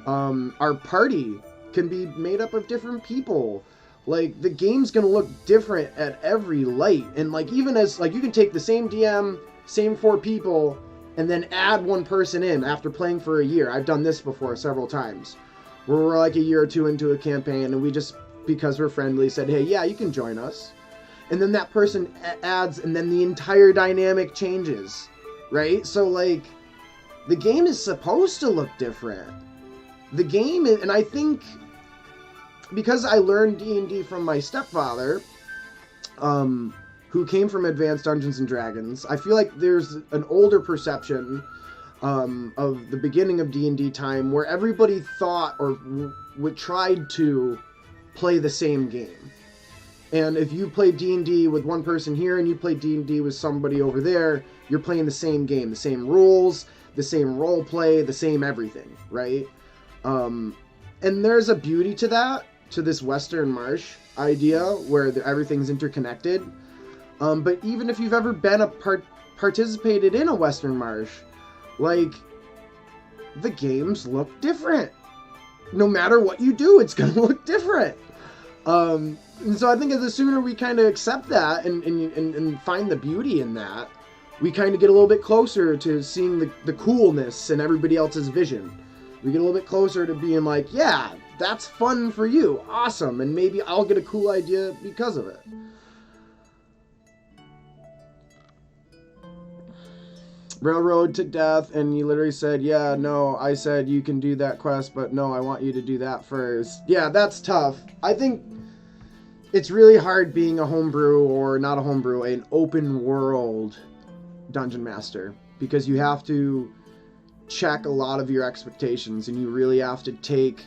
Our party can be made up of different people. Like, the game's gonna look different at every light. And like, even as like, you can take the same DM, same 4 people, and then add 1 person in after playing for a year. I've done this before several times, where we're like a year or 2 into a campaign, and we just, because we're friendly, said, hey, yeah, you can join us. And then that person adds, and then the entire dynamic changes, right? So, like, the game is supposed to look different. The game is, and I think, because I learned D&D from my stepfather, who came from Advanced Dungeons and Dragons, I feel like there's an older perception of the beginning of D&D time where everybody thought or tried to play the same game. And if you play D&D with one person here and you play D&D with somebody over there, you're playing the same game, the same rules, the same role play, the same everything, right? And there's a beauty to that, to this Western Marsh idea where everything's interconnected. But even if you've ever been participated in a Western Marsh, like, the games look different. No matter what you do, it's going to look different. And so I think the sooner we kind of accept that and find the beauty in that, we kind of get a little bit closer to seeing the coolness in everybody else's vision. We get a little bit closer to being like, yeah, that's fun for you. Awesome. And maybe I'll get a cool idea because of it. Railroad to death, and you literally said, yeah, no, I said you can do that quest, but no, I want you to do that first. Yeah, that's tough. I think it's really hard being a homebrew, or not a homebrew, an open world dungeon master, because you have to check a lot of your expectations, and you really have to take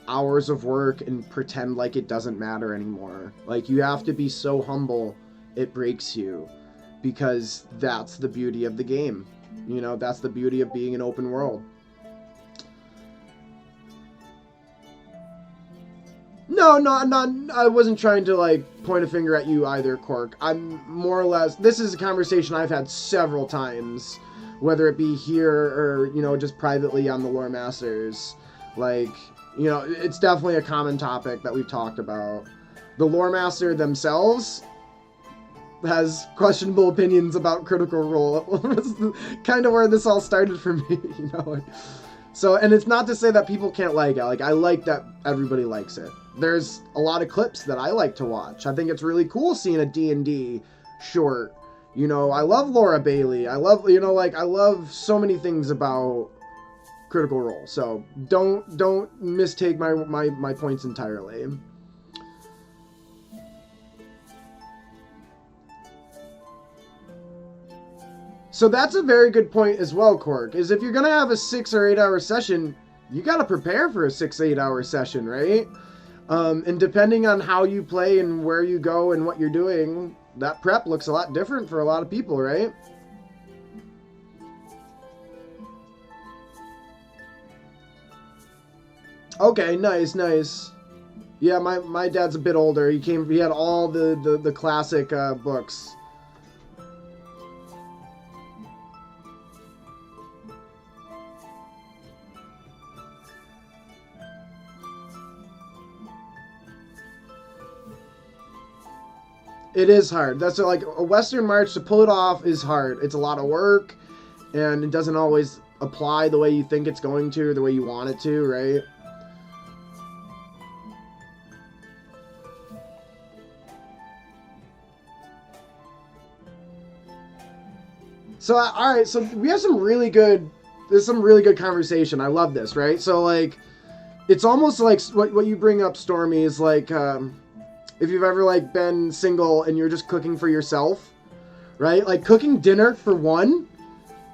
hours of work and pretend like it doesn't matter anymore. Like, you have to be so humble it breaks you, because that's the beauty of the game. You know, that's the beauty of being an open world. No, I wasn't trying to, like, point a finger at you either, Cork. I'm more or less, this is a conversation I've had several times, whether it be here or, you know, just privately on the Lore Masters. Like, you know, it's definitely a common topic that we've talked about. The Lore Master themselves has questionable opinions about Critical Role. Kind of where this all started for me, you know. So, and it's not to say that people can't like it. Like, I like that everybody likes it. There's a lot of clips that I like to watch. I think it's really cool seeing a D&D short. You know, I love Laura Bailey. I love, you know, like, I love so many things about Critical Role. So don't mistake my points entirely. So that's a very good point as well, Cork, is if you're going to have a 6 or 8 hour session, you got to prepare for a 6-8 hour session, right? And depending on how you play and where you go and what you're doing, that prep looks a lot different for a lot of people, right? Okay, nice. Yeah, my dad's a bit older. He had all the classic books. It is hard. That's like a Western March, to pull it off is hard. It's a lot of work, and it doesn't always apply the way you think it's going to, or the way you want it to, right? So, all right, so we have there's some really good conversation. I love this, right? So, like, it's almost like what you bring up, Stormy, is like, if you've ever, like, been single and you're just cooking for yourself, right? Like, cooking dinner for one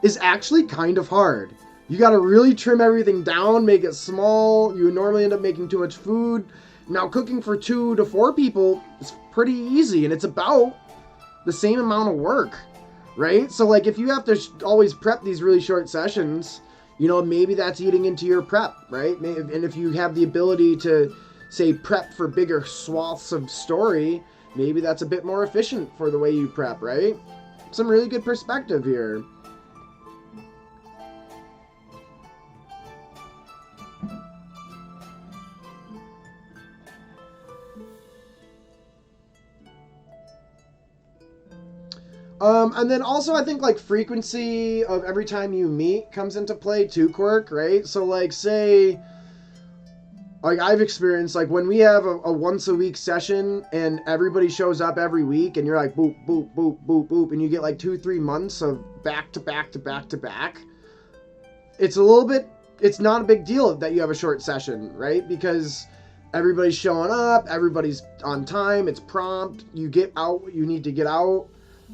is actually kind of hard. You got to really trim everything down, make it small. You normally end up making too much food. Now, cooking for 2 to 4 people is pretty easy, and it's about the same amount of work, right? So, like, if you have to always prep these really short sessions, you know, maybe that's eating into your prep, right? And if you have the ability to, say, prep for bigger swaths of story, maybe that's a bit more efficient for the way you prep, right? Some really good perspective here. And then also I think, like, frequency of every time you meet comes into play too, Quirk, right? So, like, say, like, I've experienced, like, when we have a once a week session and everybody shows up every week and you're like, boop, boop, boop, boop, boop, and you get like 2-3 months of back to back to back to back, it's not a big deal that you have a short session, right? Because everybody's showing up, everybody's on time, it's prompt, you get out what you need to get out,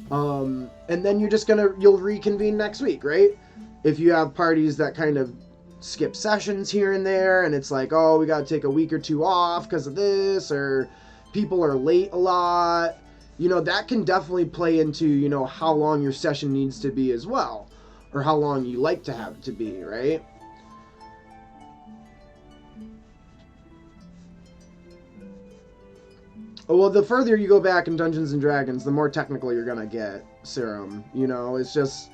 and then you'll reconvene next week, right? If you have parties that kind of skip sessions here and there, and it's like, oh, we gotta take a week or two off because of this, or people are late a lot, that can definitely play into, how long your session needs to be as well, or how long you like to have it to be, right? Well, the further you go back in Dungeons & Dragons, the more technical you're gonna get, Serum. It's just...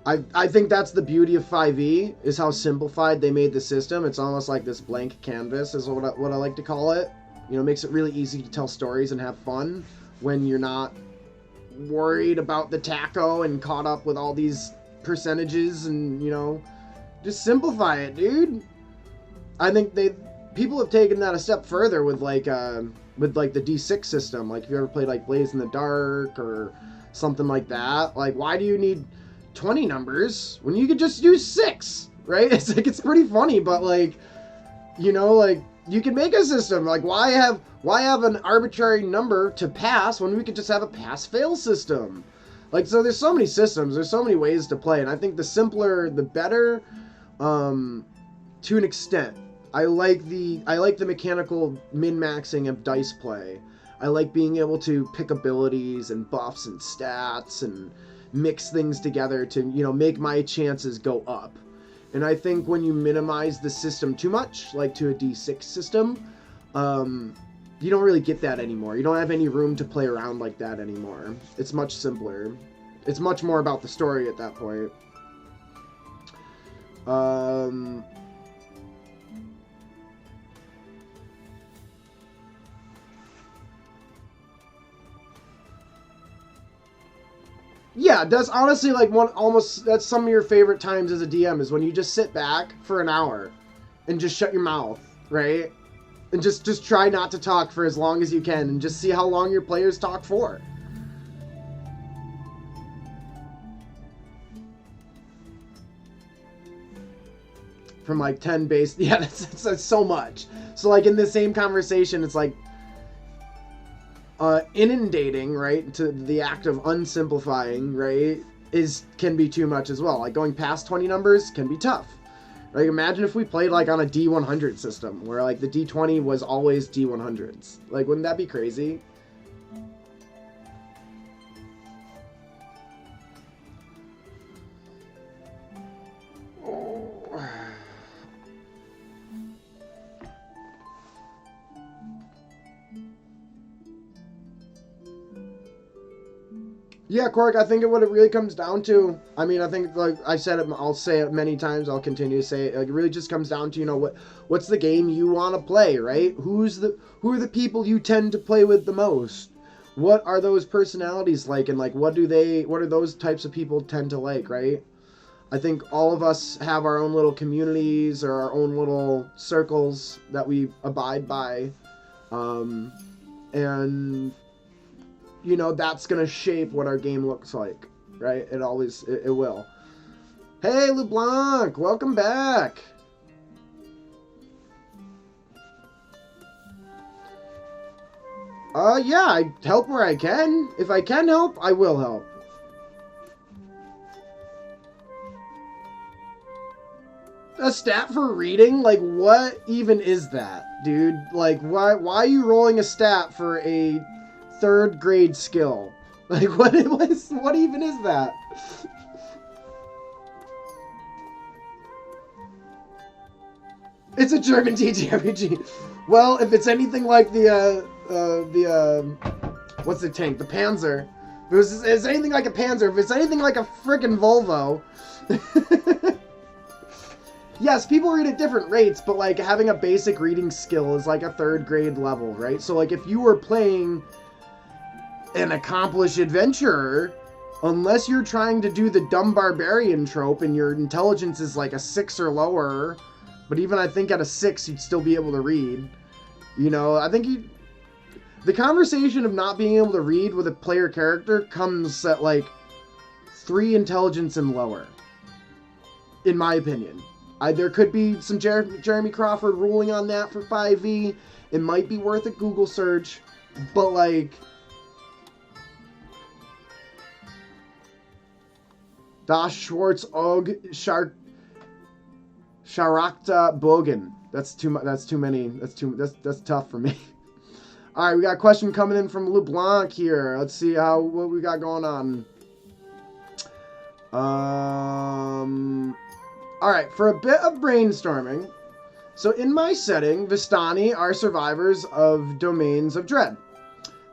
I think that's the beauty of 5e, is how simplified they made the system. It's almost like this blank canvas, is what I like to call it. Makes it really easy to tell stories and have fun when you're not worried about the taco and caught up with all these percentages and, just simplify it, dude. I think people have taken that a step further with the D6 system. Like, if you ever played like Blaze in the Dark or something like that, like, why do you need 20 numbers when you could just use 6, right? It's pretty funny, but you can make a system, like, why have an arbitrary number to pass when we could just have a pass-fail system? So there's so many systems, there's so many ways to play, and I think the simpler the better, to an extent. I like the mechanical min-maxing of dice play. I like being able to pick abilities and buffs and stats and mix things together to, make my chances go up. And I think when you minimize the system too much, like to a D6 system, you don't really get that anymore. You don't have any room to play around like that anymore. It's much simpler. It's much more about the story at that point. Yeah, that's honestly that's some of your favorite times as a DM, is when you just sit back for an hour and just shut your mouth, right? And just try not to talk for as long as you can and just see how long your players talk for. From 10 base, yeah, that's so much. So in the same conversation, it's inundating, right, to the act of unsimplifying, right, can be too much as well. Going past 20 numbers can be tough. Imagine if we played on a D100 system, where the D20 was always D100s. Wouldn't that be crazy? Yeah, Quark, I think what it really comes down to, I think, I said it, I'll say it many times, I'll continue to say it, it really just comes down to, what's the game you want to play, right? Who are the people you tend to play with the most? What are those personalities like, and what do those types of people tend to like, right? I think all of us have our own little communities or our own little circles that we abide by, and that's going to shape what our game looks like, right? It will. Hey, LeBlanc, welcome back. Yeah, I help where I can. If I can help, I will help. A stat for reading? What even is that, dude? Why are you rolling a stat for a 3rd grade skill? What even is that? It's a German TTRPG. Well, if it's anything like the what's the tank? The Panzer. If it's anything like a Panzer, if it's anything like a frickin' Volvo. Yes, people read at different rates, but having a basic reading skill is a 3rd grade level, right? So if you were playing an accomplished adventurer, unless you're trying to do the dumb barbarian trope and your intelligence is a 6 or lower, but even I think at a 6 you'd still be able to read. I think the conversation of not being able to read with a player character comes at 3 intelligence and lower, in my opinion. There could be some Jeremy Crawford ruling on that for 5e. It might be worth a Google search, but like, Das Schwarz Og Sharakta Bogen. That's too many. That's tough for me. All right, we got a question coming in from LeBlanc here. Let's see what we got going on. All right, for a bit of brainstorming. So in my setting, Vistani are survivors of domains of dread.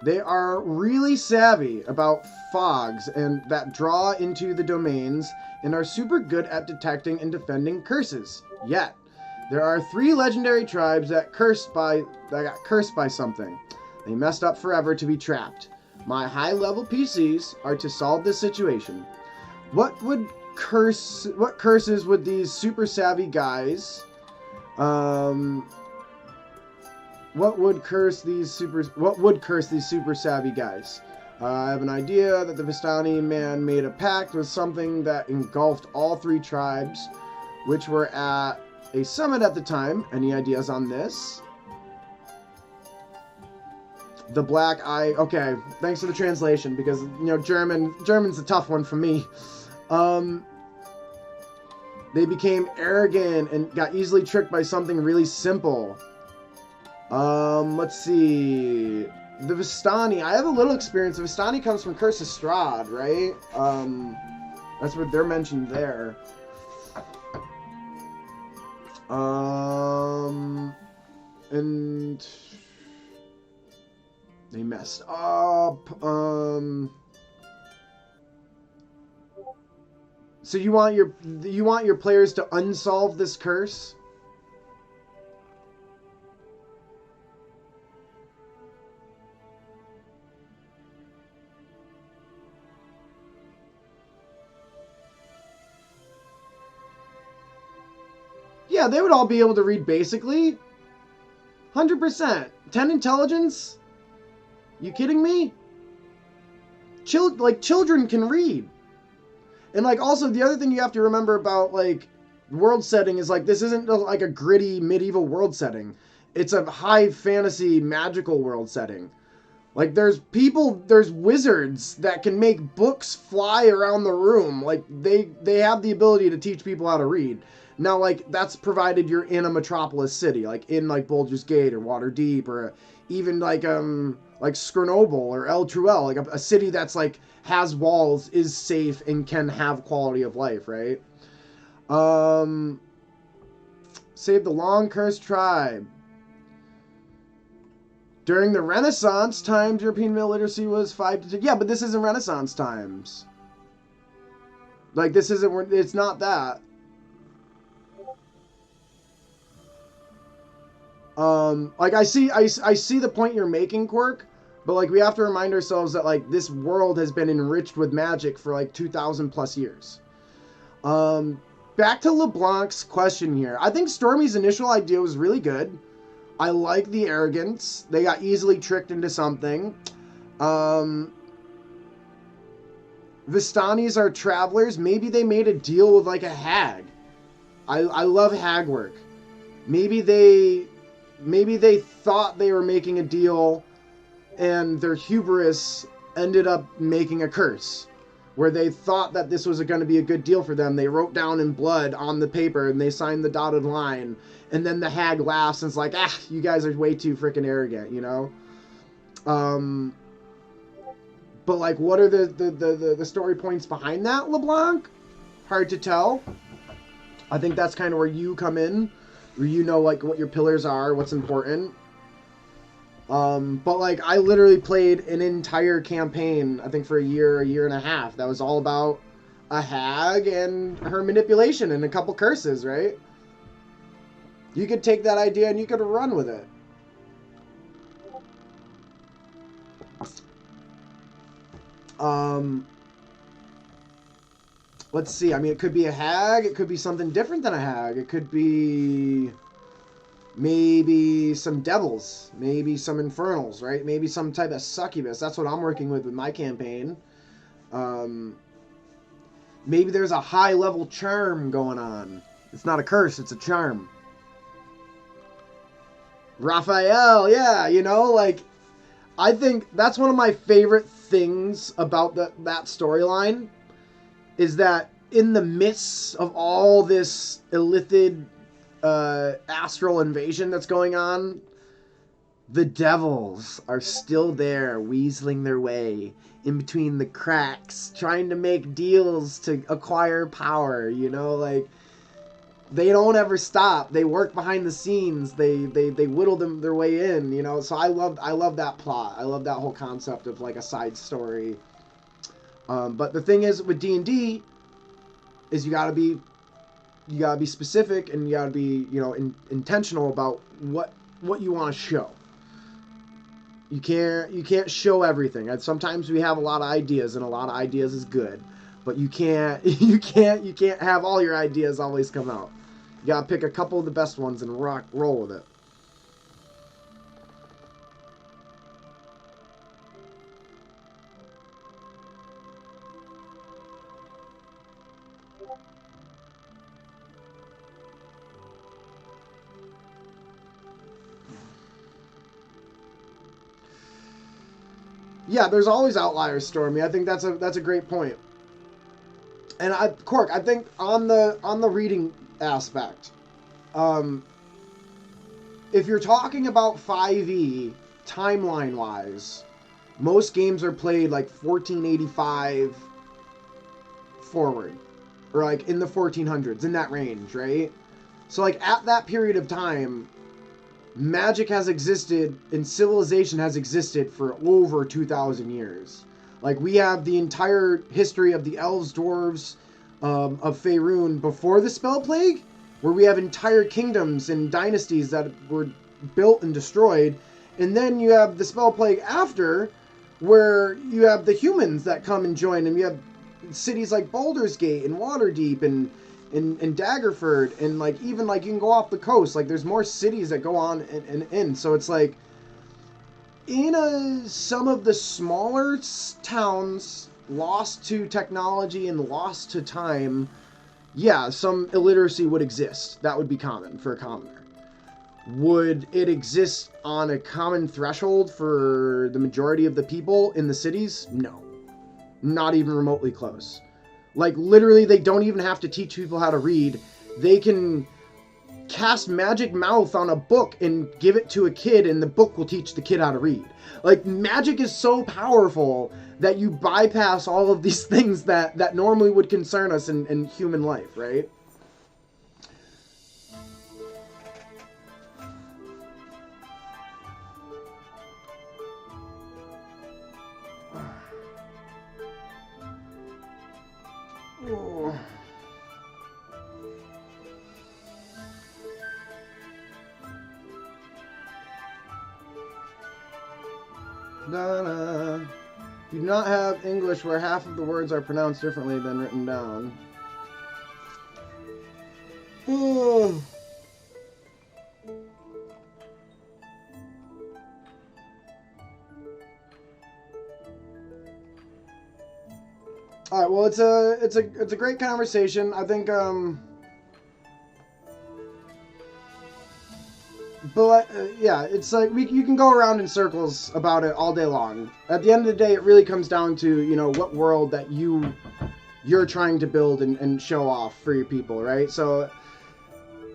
They are really savvy about fogs and that draw into the domains and are super good at detecting and defending curses. Yet, there are 3 legendary tribes that got cursed by something. They messed up forever to be trapped. My high-level PCs are to solve this situation. What curses would these super savvy guys what would curse these super savvy guys? I have an idea that the Vistani man made a pact with something that engulfed all 3 tribes, which were at a summit at the time. Any ideas on this? The Black Eye. Okay, thanks for the translation, because German's a tough one for me. They became arrogant and got easily tricked by something really simple. Let's see. The Vistani. I have a little experience. The Vistani comes from Curse of Strahd, right? That's what they're mentioned there. And they messed up. So you want your players to unsolve this curse? Yeah, they would all be able to read basically. 100%. 10 intelligence? You kidding me? Children can read. And like also the other thing you have to remember about like world setting is like this isn't like a gritty medieval world setting. It's a high fantasy magical world setting. Like there's wizards that can make books fly around the room. Like they have the ability to teach people how to read. Now like that's provided you're in a metropolis city, like in like Baldur's Gate or Waterdeep or even like Chernobyl or El Truel, like a city that's like has walls, is safe, and can have quality of life, right? Save the long cursed tribe. During the Renaissance times, European male literacy was 5 to 10. Yeah, but this isn't Renaissance times. Like this isn't. It's not that. Like I see the point you're making, Quirk, but like we have to remind ourselves that like this world has been enriched with magic for like 2,000 plus years. Back to LeBlanc's question here. I think Stormy's initial idea was really good. I like the arrogance. They got easily tricked into something. Vistanis are travelers. Maybe they made a deal with like a hag. I love hag work. Maybe they thought they were making a deal and their hubris ended up making a curse where they thought that this was going to be a good deal for them. They wrote down in blood on the paper and they signed the dotted line, and then the hag laughs and is like, you guys are way too freaking arrogant, you know? But like, what are the story points behind that, LeBlanc? Hard to tell. I think that's kind of where you come in, where you know like what your pillars are, what's important. But like I literally played an entire campaign, I think for a year and a half, that was all about a hag and her manipulation and a couple curses, right? You could take that idea and you could run with it. Let's see. I mean, it could be a hag. It could be something different than a hag. It could be maybe some devils, maybe some infernals, right? Maybe some type of succubus. That's what I'm working with my campaign. Maybe there's a high level charm going on. It's not a curse, it's a charm. Raphael, yeah, you know, like, I think that's one of my favorite things about that storyline, is that in the midst of all this illithid astral invasion that's going on, the devils are still there, weaseling their way in between the cracks, trying to make deals to acquire power, you know, like, they don't ever stop. They work behind the scenes. They whittle them their way in, you know. So I love that plot. I love that whole concept of like a side story. But the thing is with D&D is you gotta be specific, and you gotta be, you know, intentional about what you want to show. You can't show everything. And sometimes we have a lot of ideas, and a lot of ideas is good, but you can't have all your ideas always come out. You gotta pick a couple of the best ones and roll with it. Yeah, there's always outliers, Stormy. I think that's a great point. And Cork, I think on the reading aspect, if you're talking about 5e timeline wise, most games are played like 1485 forward, or like in the 1400s, in that range, right? So like at that period of time, magic has existed and civilization has existed for over 2,000 years. Like, we have the entire history of the elves, dwarves, of Faerun before the Spell Plague, where we have entire kingdoms and dynasties that were built and destroyed. And then you have the Spell Plague after, where you have the humans that come and join, and you have cities like Baldur's Gate and Waterdeep and Daggerford, and like even like you can go off the coast. Like, there's more cities that go on and in. So it's like, in some of the smaller towns lost to technology and lost to time, yeah, some illiteracy would exist. That would be common for a commoner. Would it exist on a common threshold for the majority of the people in the cities? No. Not even remotely close. Like, literally, they don't even have to teach people how to read. They can cast magic mouth on a book and give it to a kid, and the book will teach the kid how to read. Like, magic is so powerful that you bypass all of these things that normally would concern us in human life, right? Oh. Da-da. You do not have English where half of the words are pronounced differently than written down. Oh. All right, well, it's a great conversation. I think but yeah, it's like you can go around in circles about it all day long. At the end of the day, it really comes down to, you know, what world that you're trying to build and show off for your people, right? So,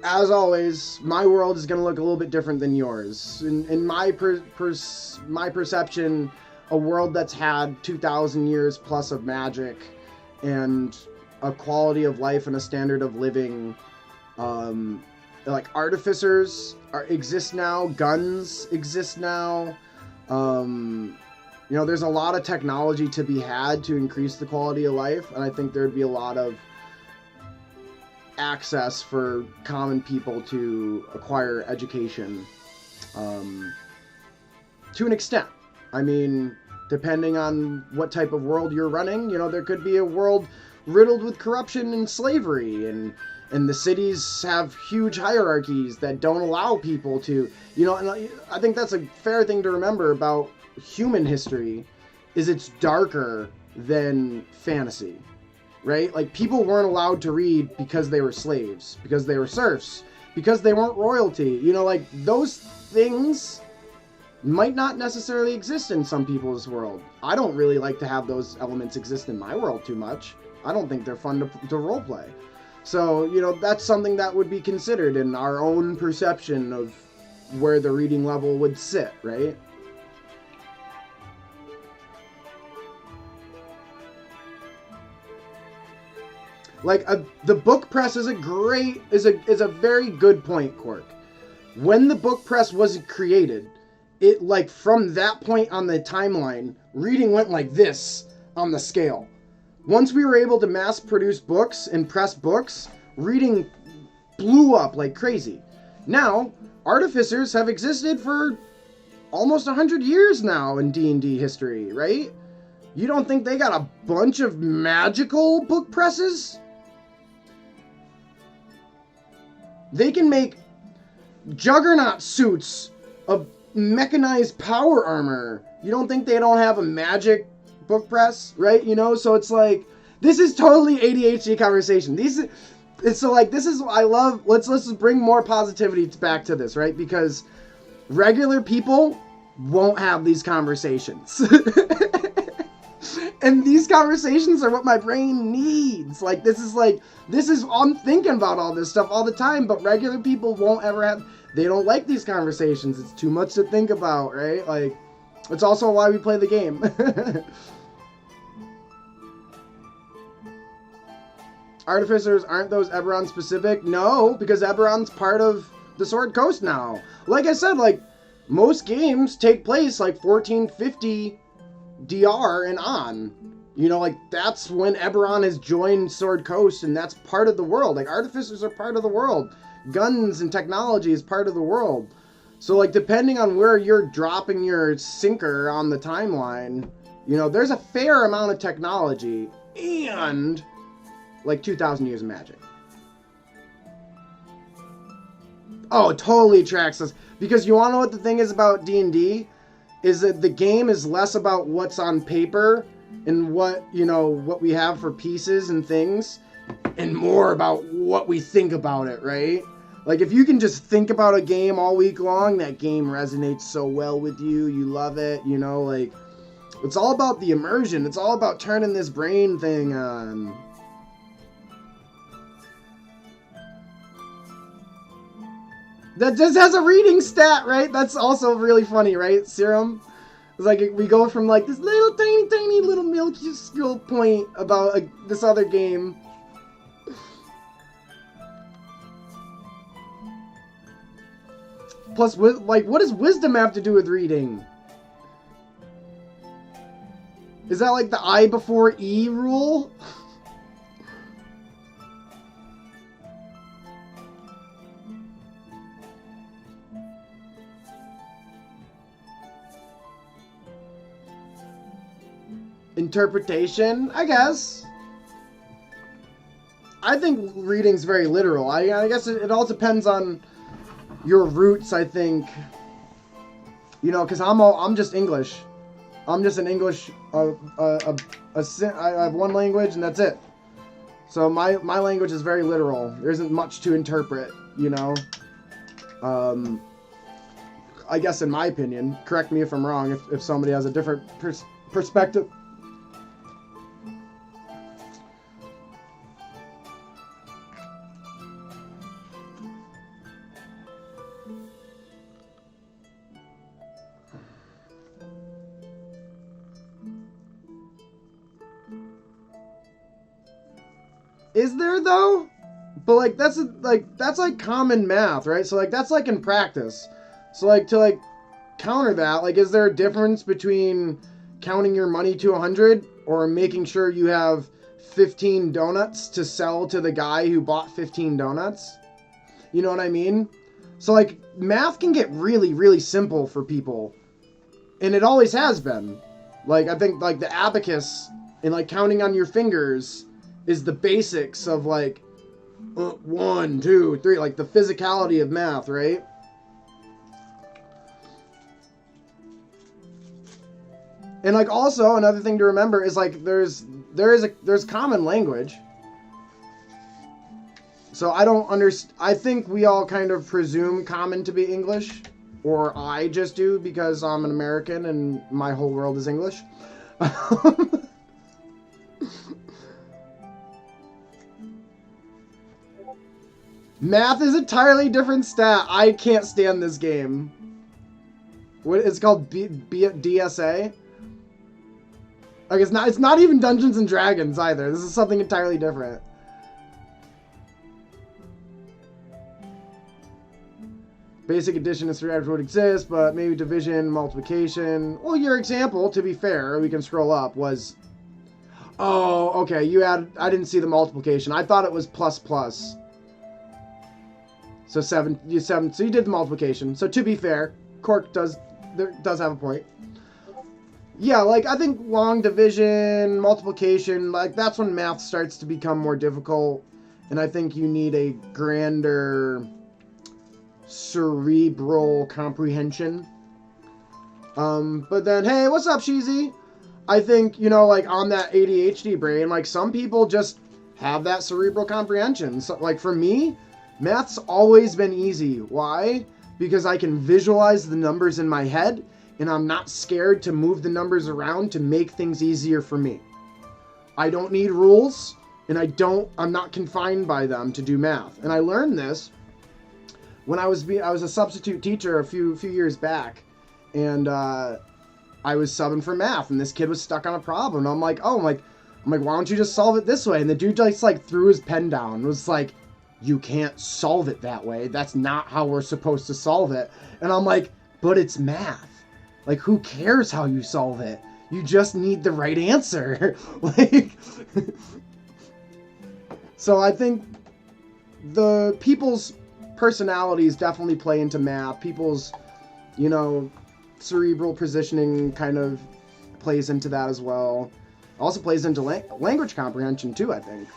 as always, my world is going to look a little bit different than yours. In my perception, a world that's had 2,000 years plus of magic and a quality of life and a standard of living, like artificers exist now, guns exist now. You know, there's a lot of technology to be had to increase the quality of life, and I think there'd be a lot of access for common people to acquire education, to an extent. I mean, depending on what type of world you're running, you know, there could be a world riddled with corruption and slavery, and the cities have huge hierarchies that don't allow people to, you know, and I think that's a fair thing to remember about human history, is it's darker than fantasy. right? Like, people weren't allowed to read because they were slaves, because they were serfs, because they weren't royalty. You know, like, those things might not necessarily exist in some people's world. I don't really like to have those elements exist in my world too much. I don't think they're fun to roleplay. So, you know, that's something that would be considered in our own perception of where the reading level would sit, right? Like, the book press is a very good point, Quark. When the book press was created, it, like, from that point on the timeline, reading went like this on the scale. Once we were able to mass produce books and press books, reading blew up like crazy. Now, artificers have existed for almost 100 years now in D&D history, right? You don't think they got a bunch of magical book presses? They can make juggernaut suits of mechanized power armor. You don't think they don't have a magic book press, right? You know, so it's like, this is totally ADHD conversation. I love, let's just bring more positivity back to this, right? Because regular people won't have these conversations. And these conversations are what my brain needs. Like, I'm thinking about all this stuff all the time, but regular people won't ever have, they don't like these conversations. It's too much to think about, right? Like, it's also why we play the game. Artificers, aren't those Eberron specific? No, because Eberron's part of the Sword Coast now. Like I said, like, most games take place like 1450 DR and on. You know, like, that's when Eberron has joined Sword Coast, and that's part of the world. Like, artificers are part of the world. Guns and technology is part of the world. So, like, depending on where you're dropping your sinker on the timeline, you know, there's a fair amount of technology and, like, 2,000 years of magic. Oh, it totally tracks us. Because you want to know what the thing is about D&D? Is that the game is less about what's on paper and what, you know, what we have for pieces and things, and more about what we think about it, right? Like, if you can just think about a game all week long, that game resonates so well with you. You love it, you know, like, it's all about the immersion. It's all about turning this brain thing on. That just has a reading stat, right? That's also really funny, right, Serum? It's like, we go from, like, this little tiny little milky skill point about this other game. Plus, like, what does wisdom have to do with reading? Is that like the I before E rule? Interpretation, I guess. I think reading's very literal. I guess it all depends on your roots, I think. You know, because I'm just English. I'm just an English. I have one language and that's it. So my language is very literal. There isn't much to interpret. You know. I guess in my opinion. Correct me if I'm wrong. If somebody has a different perspective. Is there though? But like that's like common math, right? So like that's like in practice. So like to like counter that, like is there a difference between counting your money to 100 or making sure you have 15 donuts to sell to the guy who bought 15 donuts? You know what I mean? So like math can get really, really simple for people. And it always has been. Like I think like the abacus and like counting on your fingers is the basics of like 1, 2, 3, like the physicality of math, right? And like also another thing to remember is like there's there's common language. So I don't understand. I think we all kind of presume common to be English, or I just do because I'm an American and my whole world is English. Math is entirely different stat. I can't stand this game. What it's called? DSA. Like it's not even Dungeons and Dragons either. This is something entirely different. Basic addition and subtraction would exist, but maybe division, multiplication. Well, your example, to be fair, we can scroll up, was... Oh, okay, I didn't see the multiplication. I thought it was plus plus. So 7, so you did the multiplication. So to be fair, Cork does have a point. Yeah, like, I think long division, multiplication, like, that's when math starts to become more difficult. And I think you need a grander... cerebral comprehension. But then, hey, what's up, Sheezy? I think, like, on that ADHD brain, like, some people just have that cerebral comprehension. So, like, for me, math's always been easy. Why? Because I can visualize the numbers in my head, and I'm not scared to move the numbers around to make things easier for me. I don't need rules, and I'm not confined by them to do math. And I learned this when I was a substitute teacher a few years back, and I was subbing for math, and this kid was stuck on a problem. And I'm like, why don't you just solve it this way? And the dude just like threw his pen down and was like, you can't solve it that way. That's not how we're supposed to solve it. And I'm like, but it's math. Like, who cares how you solve it? You just need the right answer. Like, so I think the people's personalities definitely play into math. People's, cerebral positioning kind of plays into that as well. Also plays into language comprehension too, I think.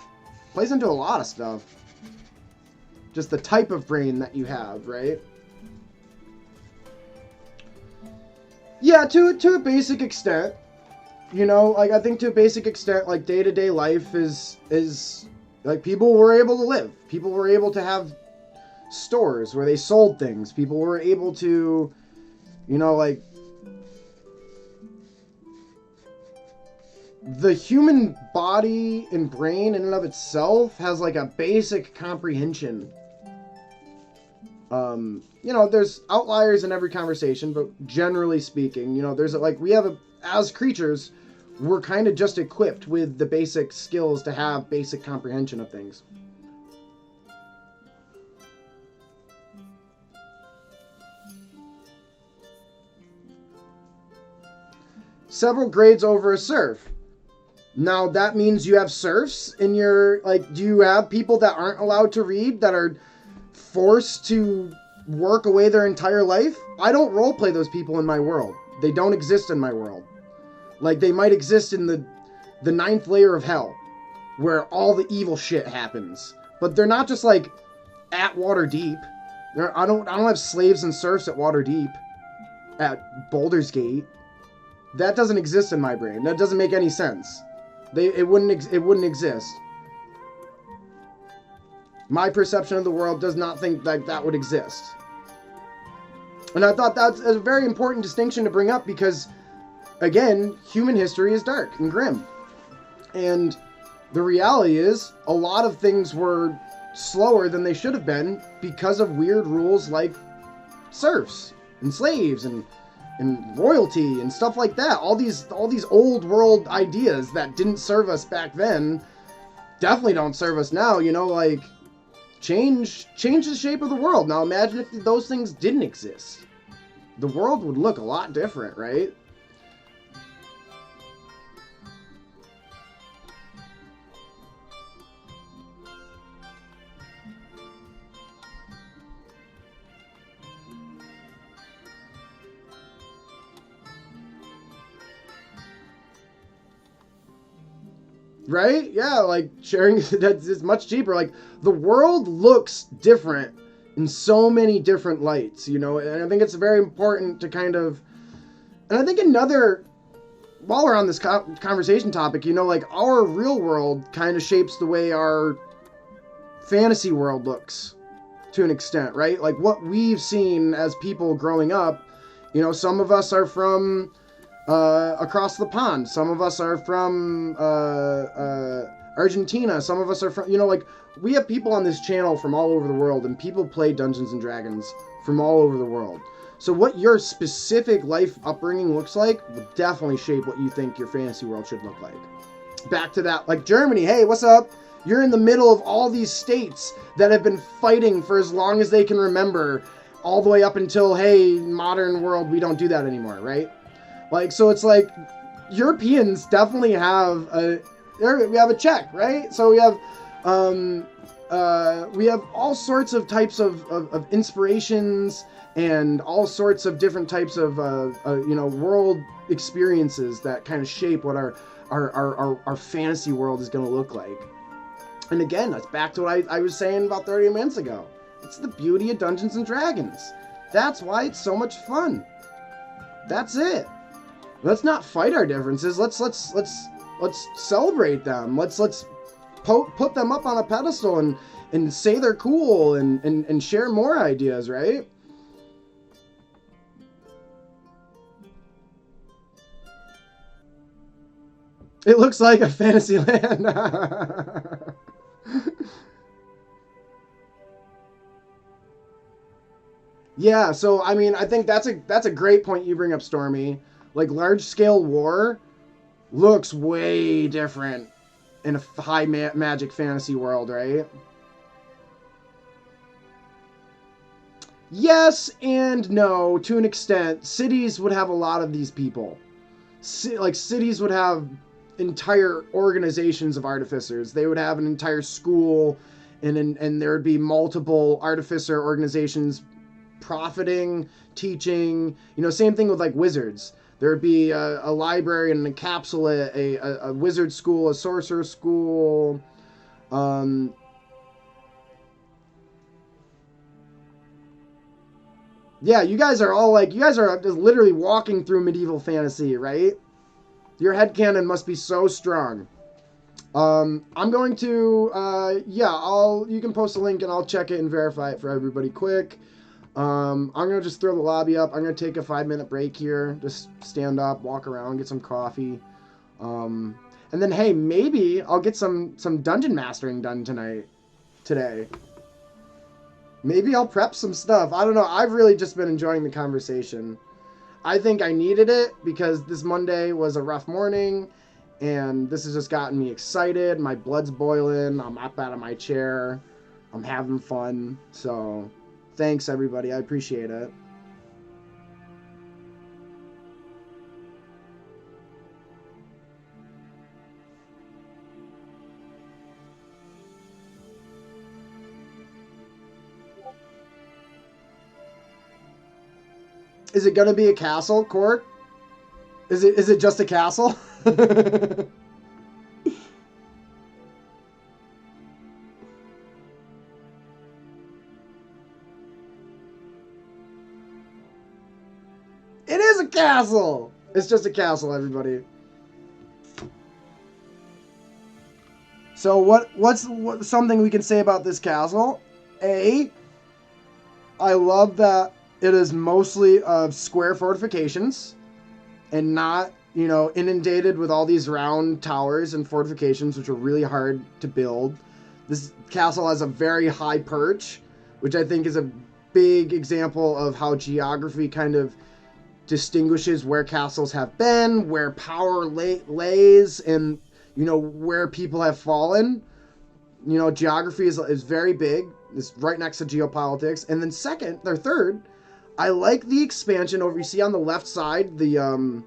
Plays into a lot of stuff. Just the type of brain that you have, right? Yeah, to a basic extent. Like, I think to a basic extent, like, day-to-day life is like, people were able to live. People were able to have stores where they sold things. People were able to, like, the human body and brain in and of itself has, like, a basic comprehension. There's outliers in every conversation, but generally speaking, there's as creatures, we're kind of just equipped with the basic skills to have basic comprehension of things. Several grades over a serf. Now, that means you have serfs in your, like, do you have people that aren't allowed to read, that are forced to work away their entire life? I don't roleplay those people in my world. They don't exist in my world. Like, they might exist in the 9th layer of hell, where all the evil shit happens. But they're not just, like, at Waterdeep. I don't have slaves and serfs at Waterdeep, at Baldur's Gate. That doesn't exist in my brain. That doesn't make any sense. It wouldn't exist. My perception of the world does not think that would exist. And I thought that's a very important distinction to bring up because, again, human history is dark and grim. And the reality is, a lot of things were slower than they should have been because of weird rules like serfs and slaves and royalty and stuff like that. All these old world ideas that didn't serve us back then definitely don't serve us now. Like, change the shape of the world. Now imagine if those things didn't exist. The world would look a lot different, right? Right? Yeah, like, sharing that's much cheaper. Like, the world looks different in so many different lights, and I think it's very important to kind of... And I think another while we're on this conversation topic, you know, like our real world kind of shapes the way our fantasy world looks to an extent, right? Like what we've seen as people growing up, you know, some of us are from across the pond. Some of us are from Argentina. Some of us are from, you know, like we have people on this channel from all over the world, and people play Dungeons and Dragons from all over the world. So what your specific life upbringing looks like will definitely shape what you think your fantasy world should look like. Back to that, like Germany, hey, what's up? You're in the middle of all these states that have been fighting for as long as they can remember, all the way up until, hey, modern world, we don't do that anymore, right? Like, so it's like, Europeans definitely have we have a check, right? So we have all sorts of types of inspirations and all sorts of different types of, you know, world experiences that kind of shape what our fantasy world is going to look like. And again, that's back to what I was saying about 30 minutes ago. It's the beauty of Dungeons and Dragons. That's why it's so much fun. That's it. Let's not fight our differences. Let's celebrate them. Let's put them up on a pedestal and say they're cool and share more ideas, right? It looks like a fantasy land. Yeah, so I mean, I think that's a great point you bring up, Stormy. Like large scale war looks way different in a high magic fantasy world, right? Yes and no, to an extent. Cities would have a lot of these people. Like cities would have entire organizations of artificers. They would have an entire school, and there would be multiple artificer organizations profiting, teaching. You know, same thing with like wizards. There would be a library and a encapsulate, a wizard school, a sorcerer school. Yeah, you guys are just literally walking through medieval fantasy, right? Your headcanon must be so strong. I'm going to, you can post a link and I'll check it and verify it for everybody quick. I'm going to just throw the lobby up. I'm going to take a 5-minute break here. Just stand up, walk around, get some coffee. And then, hey, maybe I'll get some dungeon mastering done today. Maybe I'll prep some stuff. I don't know. I've really just been enjoying the conversation. I think I needed it because this Monday was a rough morning, and this has just gotten me excited. My blood's boiling. I'm up out of my chair. I'm having fun. So thanks, everybody. I appreciate it. Is it going to be a castle, Court? Is it just a castle? It is a castle! It's just a castle, everybody. So what's something we can say about this castle? I love that it is mostly of square fortifications and not, you know, inundated with all these round towers and fortifications, which are really hard to build. This castle has a very high perch, which I think is a big example of how geography kind of distinguishes where castles have been, where power lays, and, you know, where people have fallen. You know, geography is very big. It's right next to geopolitics. And then third, I like the expansion over, you see on the left side, the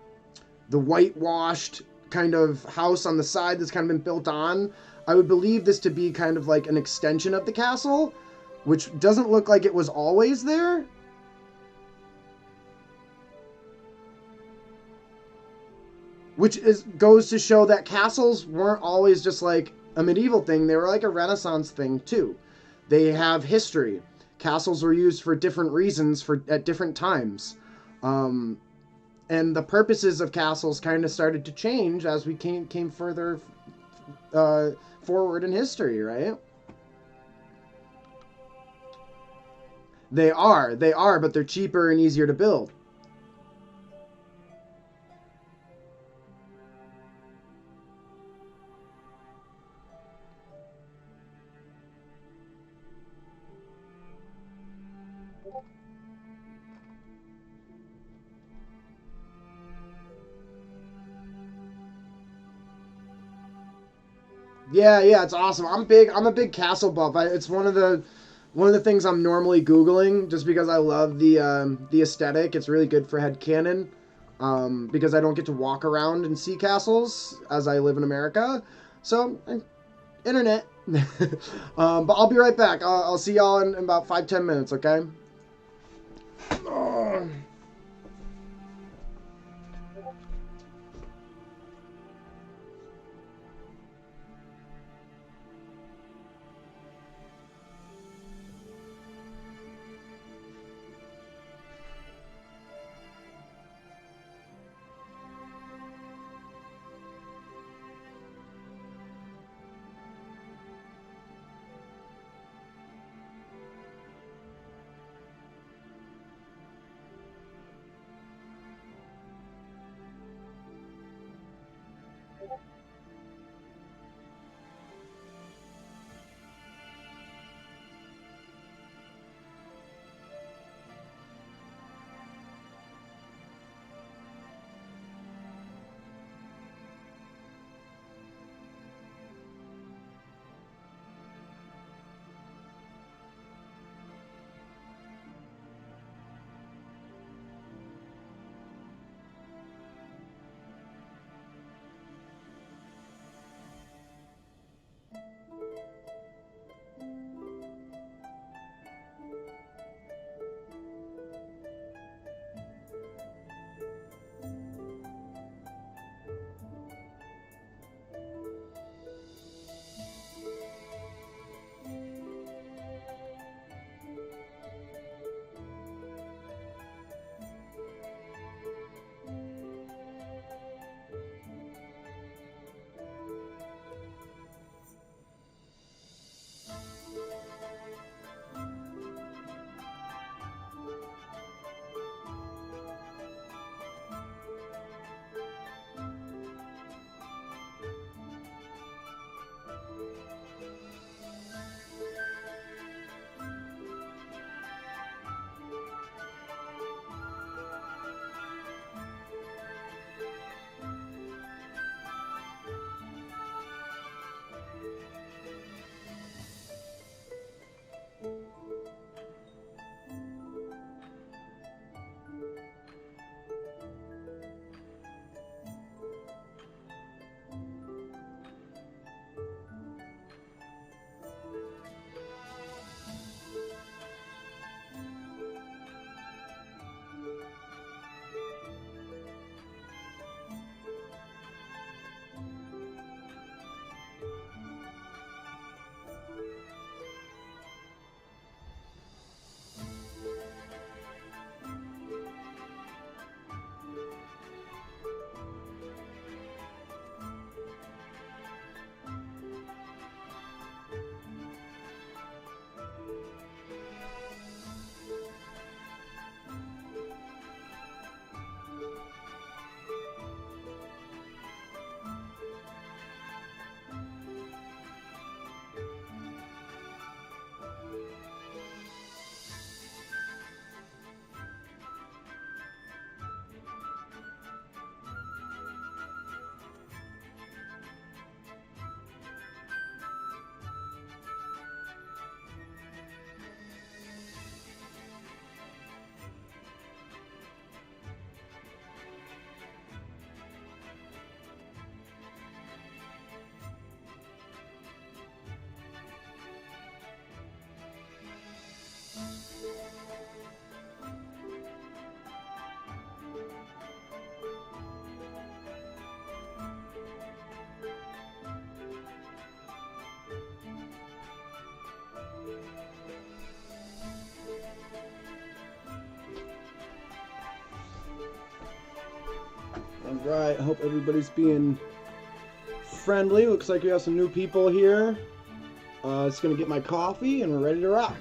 whitewashed kind of house on the side that's kind of been built on. I would believe this to be kind of like an extension of the castle, which doesn't look like it was always there. Which goes to show that castles weren't always just like a medieval thing. They were like a Renaissance thing too. They have history. Castles were used for different reasons at different times. And the purposes of castles kind of started to change as we came further forward in history, right? They are, but they're cheaper and easier to build. Yeah, it's awesome. I'm a big castle buff. It's one of the things I'm normally googling just because I love the aesthetic. It's really good for headcanon. Because I don't get to walk around and see castles as I live in America. So, internet. But I'll be right back. I'll see y'all in about 5-10 minutes, okay? Oh. Alright, I hope everybody's being friendly. Looks like we have some new people here. Just gonna get my coffee and we're ready to rock.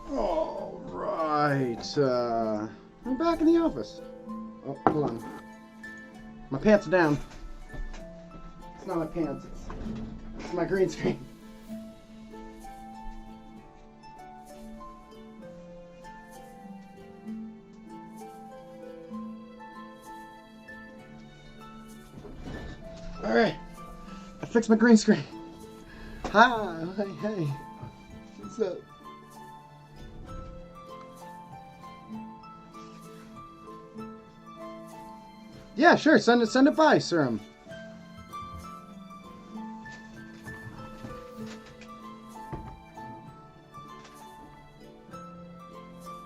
Alright, I'm back in the office. Oh, hold on. My pants are down. It's not my pants, it's my green screen. Alright, I fixed my green screen. Hi, hey, what's up? Yeah, sure. Send it by, Serum.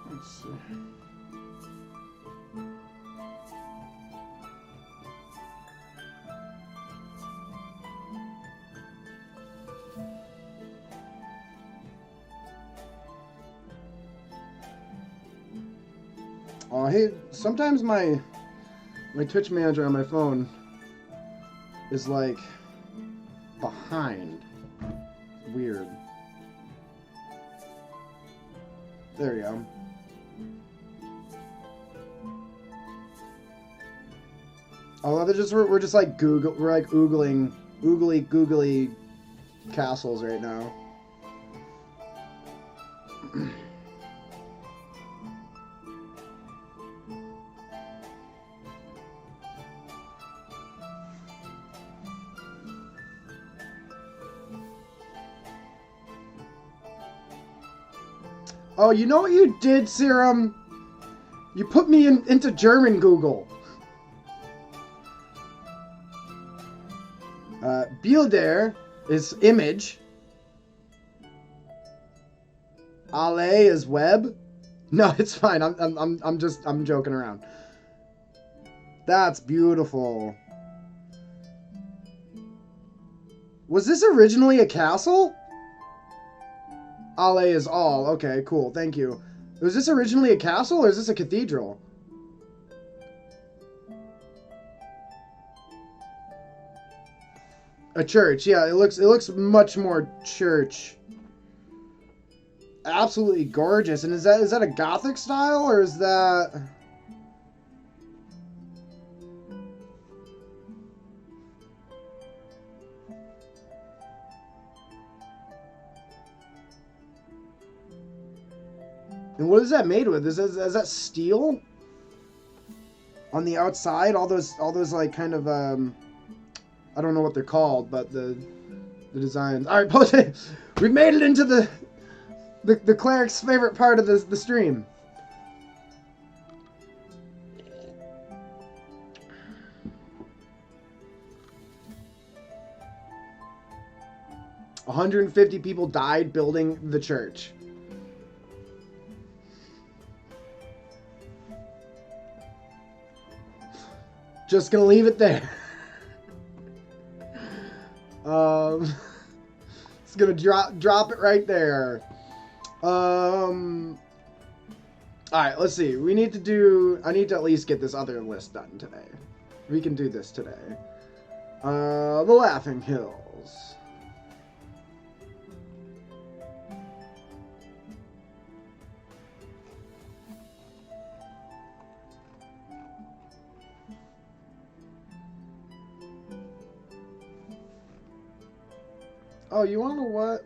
Let's see. Oh, hey, sometimes my Twitch manager on my phone is like behind. Weird. There you go. Oh, we're just like oogling googly castles right now. Oh, you know what you did, Serum? You put me into German Google. Bilder is image. Ale is web. No, it's fine. I'm joking around. That's beautiful. Was this originally a castle? Ale is all. Okay, cool. Thank you. Was this originally a castle or is this a cathedral? A church. Yeah, it looks much more church. Absolutely gorgeous. And is that a Gothic style or is that... And what is that made with? Is that steel? On the outside, all those like kind of I don't know what they're called, but the designs. All right, we've made it into the cleric's favorite part of the stream. $150 people died building the church. Just gonna leave it there. It's gonna drop it right there. Alright, let's see. I need to at least get this other list done today. We can do this today. The Laughing Hills. Oh, you wanna know what?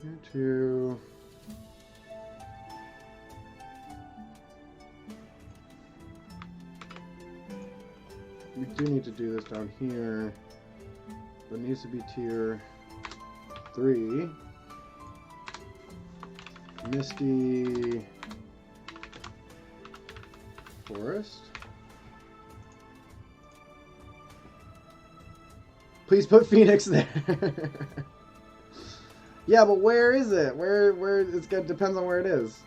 Here too. We do need to do this down here. It needs to be tier 3. Misty Forest. Please put Phoenix there. Yeah, but where is it? Where it's gonna depends on where it is.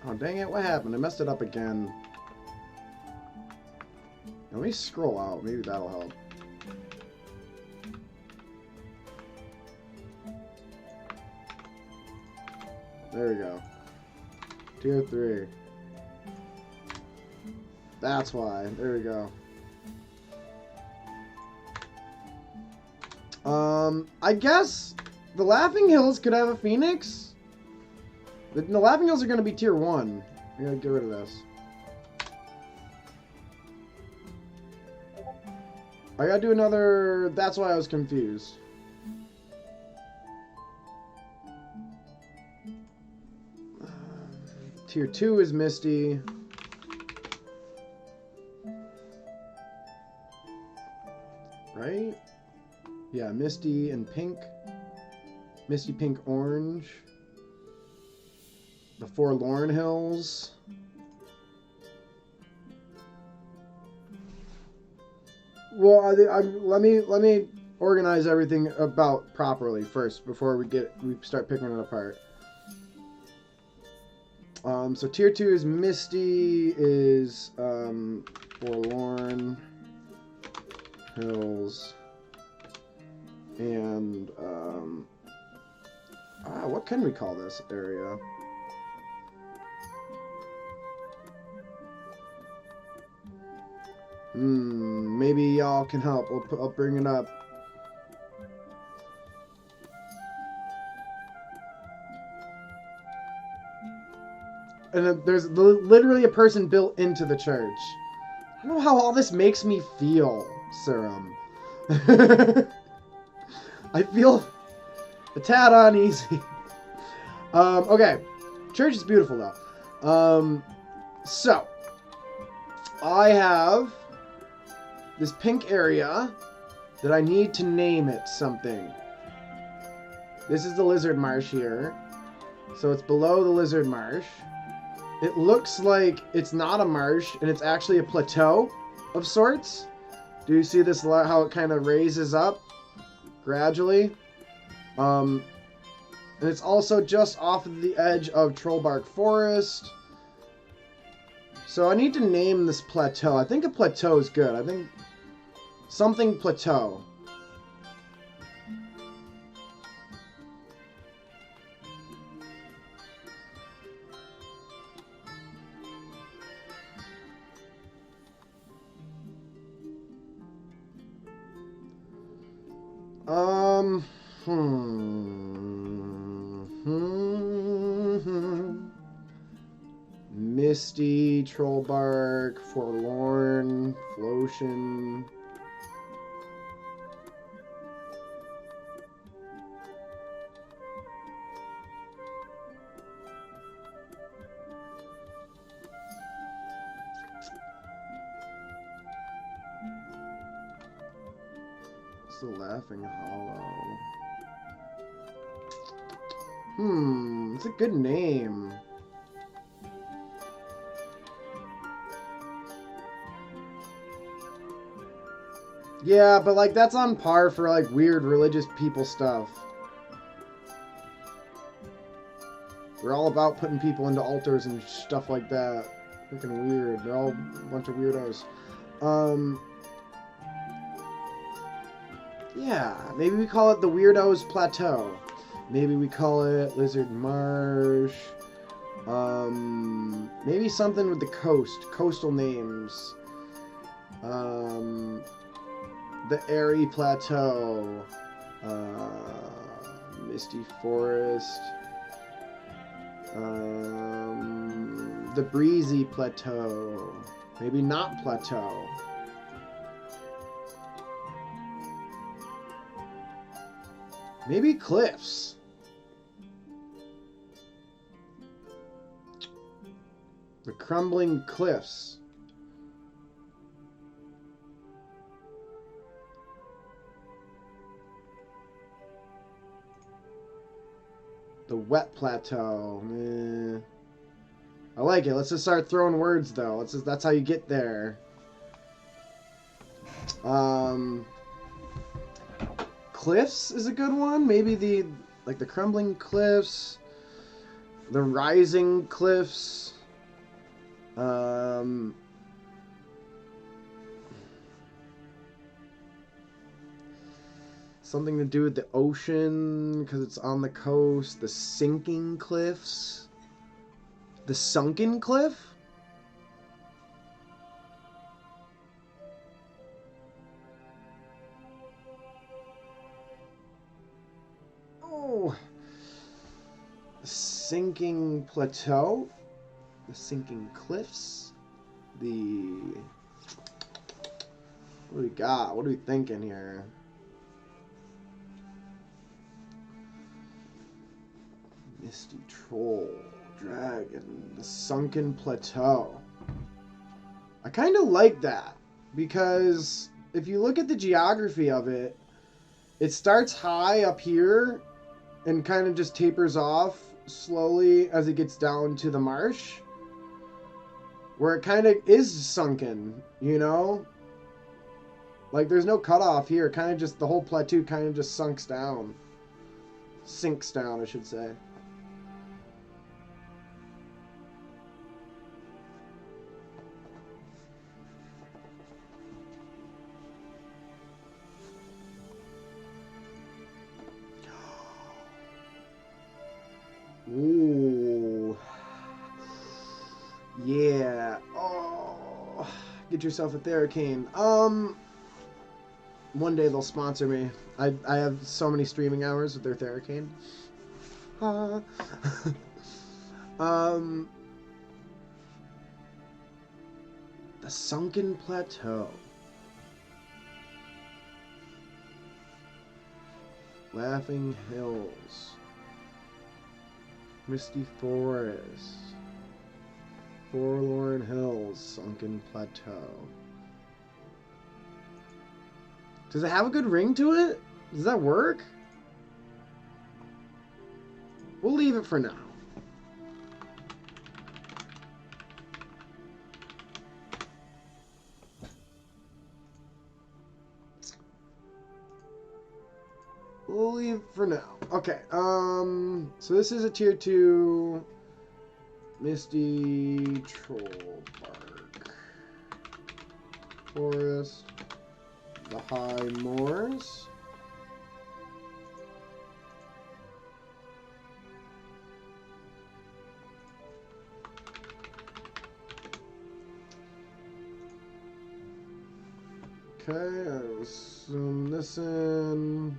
Oh dang it, what happened? I messed it up again. Let me scroll out, maybe that'll help. There we go. Tier 3. That's why. There we go. I guess the Laughing Hills could have a Phoenix. The Laughing Hills are going to be tier 1. I gotta get rid of this. I gotta do another... That's why I was confused. Tier 2 is Misty. Right? Yeah, Misty and Pink. Misty, Pink, Orange. The Forlorn Hills. Well, let me organize everything about properly first before we start picking it apart. So tier 2 is Misty, is Forlorn Hills, and what can we call this area? Maybe y'all can help. I'll bring it up. And there's literally a person built into the church. I don't know how all this makes me feel, Serum. I feel a tad uneasy. Okay. Church is beautiful, though. So, I have this pink area that I need to name it something. This is the Lizard Marsh here. So it's below the Lizard Marsh. It looks like it's not a marsh, and it's actually a plateau of sorts. Do you see this, how it kind of raises up gradually? And it's also just off of the edge of Trollbark Forest. So I need to name this plateau. I think a plateau is good. I think something plateau. Misty, Trollbark, Forlorn, Flotion. It's the Laughing Hollow. It's a good name. Yeah, but like that's on par for like weird religious people stuff. We're all about putting people into altars and stuff like that. Freaking weird. They're all a bunch of weirdos. Yeah, maybe we call it the Weirdos Plateau. Maybe we call it Lizard Marsh. Maybe something with the coast. Coastal names. The Airy Plateau. Misty Forest. The Breezy Plateau. Maybe not Plateau. Maybe Cliffs. The Crumbling Cliffs. The Wet Plateau. I like it. Let's just start throwing words, though. That's how you get there. Cliffs is a good one. Maybe the Crumbling Cliffs. The Rising Cliffs. Something to do with the ocean because it's on the coast. The Sinking Cliffs. The Sunken Cliff? Oh. The Sinking Plateau. The Sinking Cliffs. What do we got? What are we thinking here? Misty Troll, Dragon, the Sunken Plateau. I kind of like that because if you look at the geography of it, it starts high up here and kind of just tapers off slowly as it gets down to the marsh, where it kind of is sunken, you know? Like there's no cutoff here, kind of just the whole plateau kind of just sinks down, I should say. Ooh. Yeah. Oh. Get yourself a Theracane. One day they'll sponsor me. I have so many streaming hours with their Theracane. The Sunken Plateau. Laughing Hills. Misty Forest. Forlorn Hills, Sunken Plateau. Does it have a good ring to it? Does that work? We'll leave it for now. We'll leave for now. Okay, so this is a tier 2 Misty Troll Bark Forest, the High Moors. Okay, I'll zoom this in.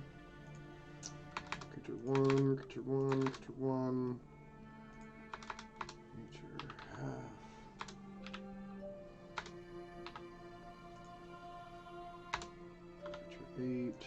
Creature 1, creature 1, creature 1. Creature half. Creature 8.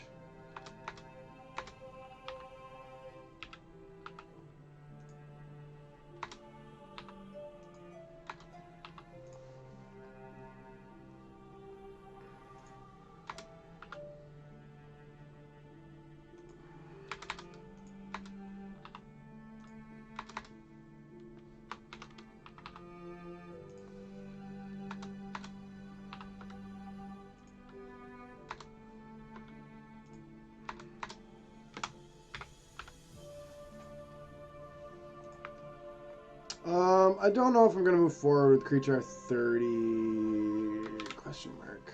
I don't know if I'm going to move forward with creature 30 question mark.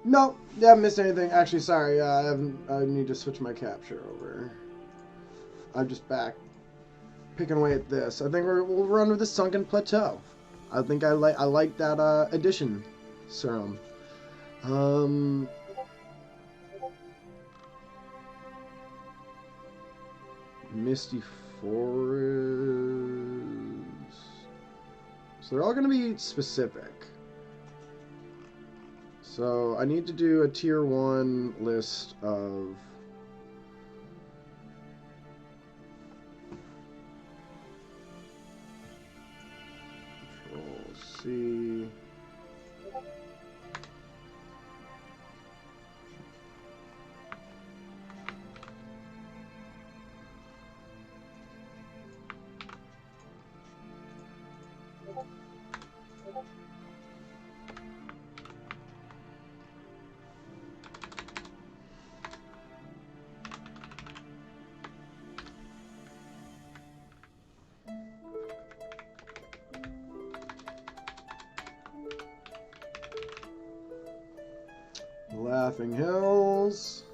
No, haven't missed anything. Actually, sorry, I need to switch my capture over. I'm just back picking away at this. I think we'll run with the Sunken Plateau. I think I like that addition serum. Misty Forest. So they're all going to be specific. So I need to do a tier 1 list of Control C. Laughing Hills.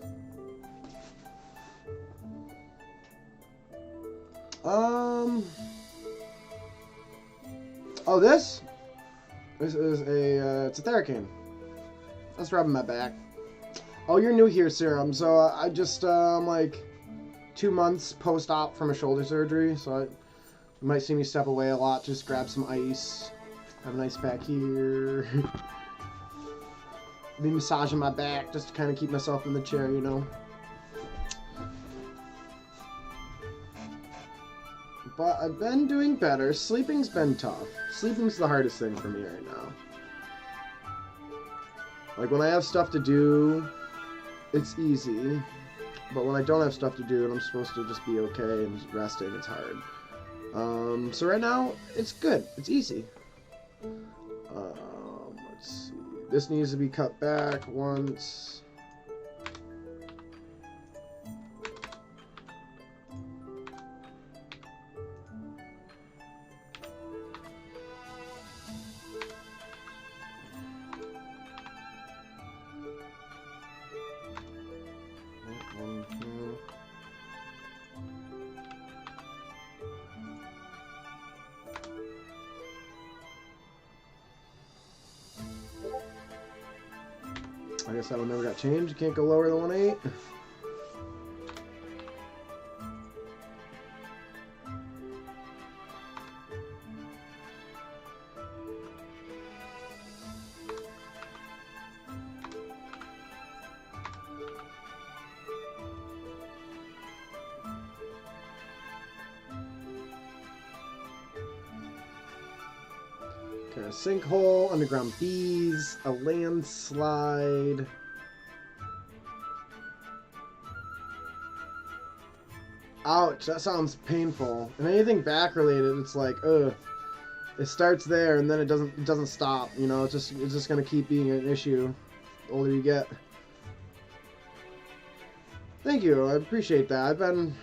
Oh, this is a it's a Theracane. That's rubbing my back. Oh, you're new here, Serum. So I just I'm like 2 months post-op from a shoulder surgery, so you might see me step away a lot. Just grab some ice. Have an ice pack here. Be massaging my back just to kind of keep myself in the chair, you know. But I've been doing better. Sleeping's been tough. Sleeping's the hardest thing for me right now. Like, when I have stuff to do, it's easy. But when I don't have stuff to do and I'm supposed to just be okay and just resting, it's hard. So right now, it's good. It's easy. Let's see. This needs to be cut back once. I guess that one never got changed. You can't go lower than 1.8. Okay, a sinkhole, underground bees, a landslide. Ouch, that sounds painful. And anything back related, it's like, ugh. It starts there and then it doesn't stop. You know, it's just gonna keep being an issue the older you get. Thank you, I appreciate that. I've been,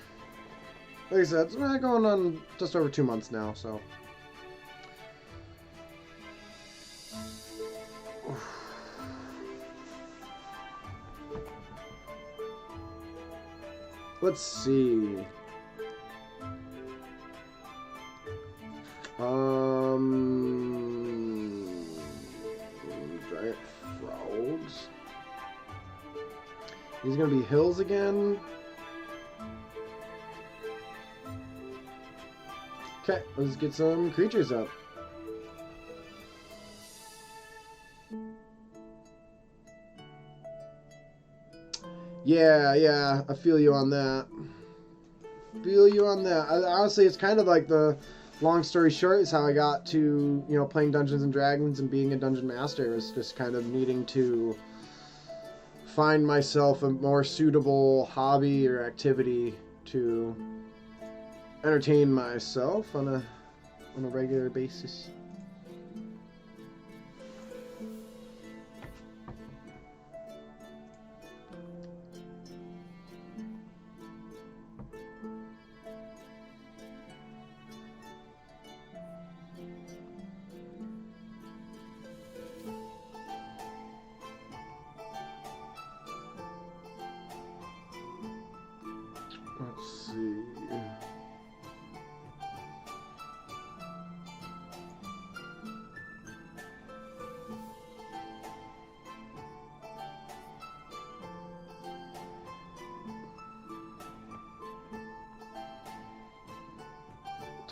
like I said, it's been going on just over 2 months now, so. Let's see. Giant frogs. These gonna be hills again. Okay, let's get some creatures up. Yeah, I feel you on that. Honestly, it's kind of like the long story short is how I got to, you know, playing Dungeons and Dragons and being a dungeon master. It was just kind of needing to find myself a more suitable hobby or activity to entertain myself on a regular basis.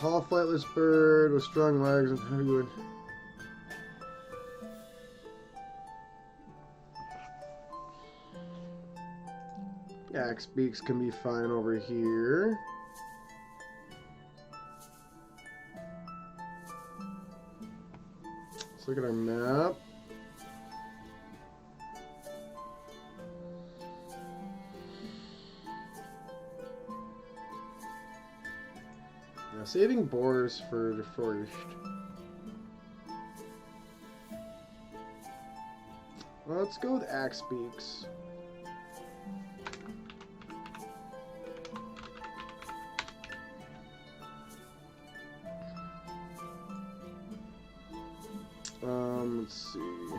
Tall, flightless bird with strong legs and heavy wood. Axe beaks can be fine over here. Let's look at our map. Now, saving boars for the first. Well, let's go with axe beaks. Let's see.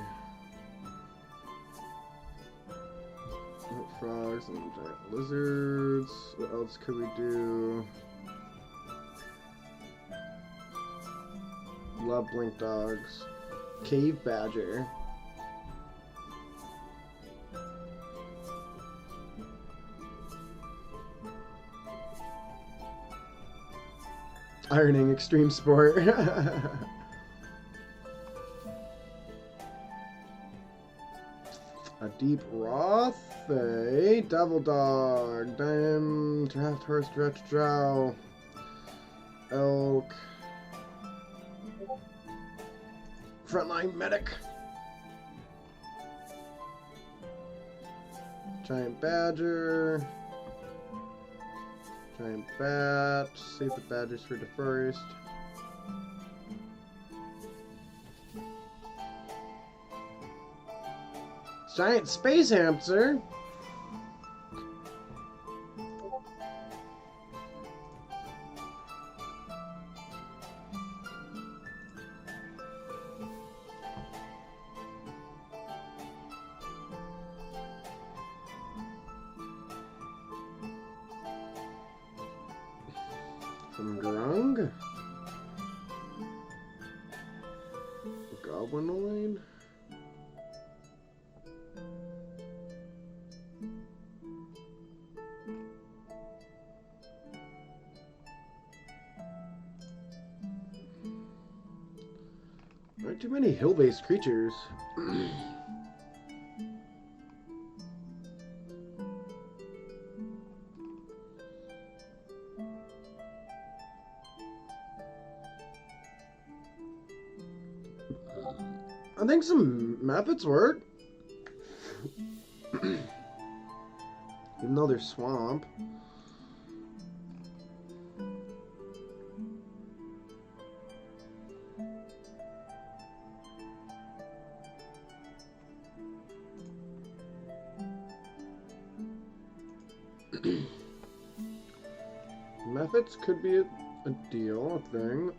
Frogs and giant lizards. What else could we do? Love blink dogs. Cave badger. Ironing extreme sport. A deep Roth, a devil dog, dam, draft horse, stretch drow, elk, frontline medic, giant badger, giant bat, save the badgers for the first. Giant space hamster. From Grung. Goblinoid. Not too many hill-based creatures. I think some methods work. Even though they're swamp. Methods could be a deal, a thing.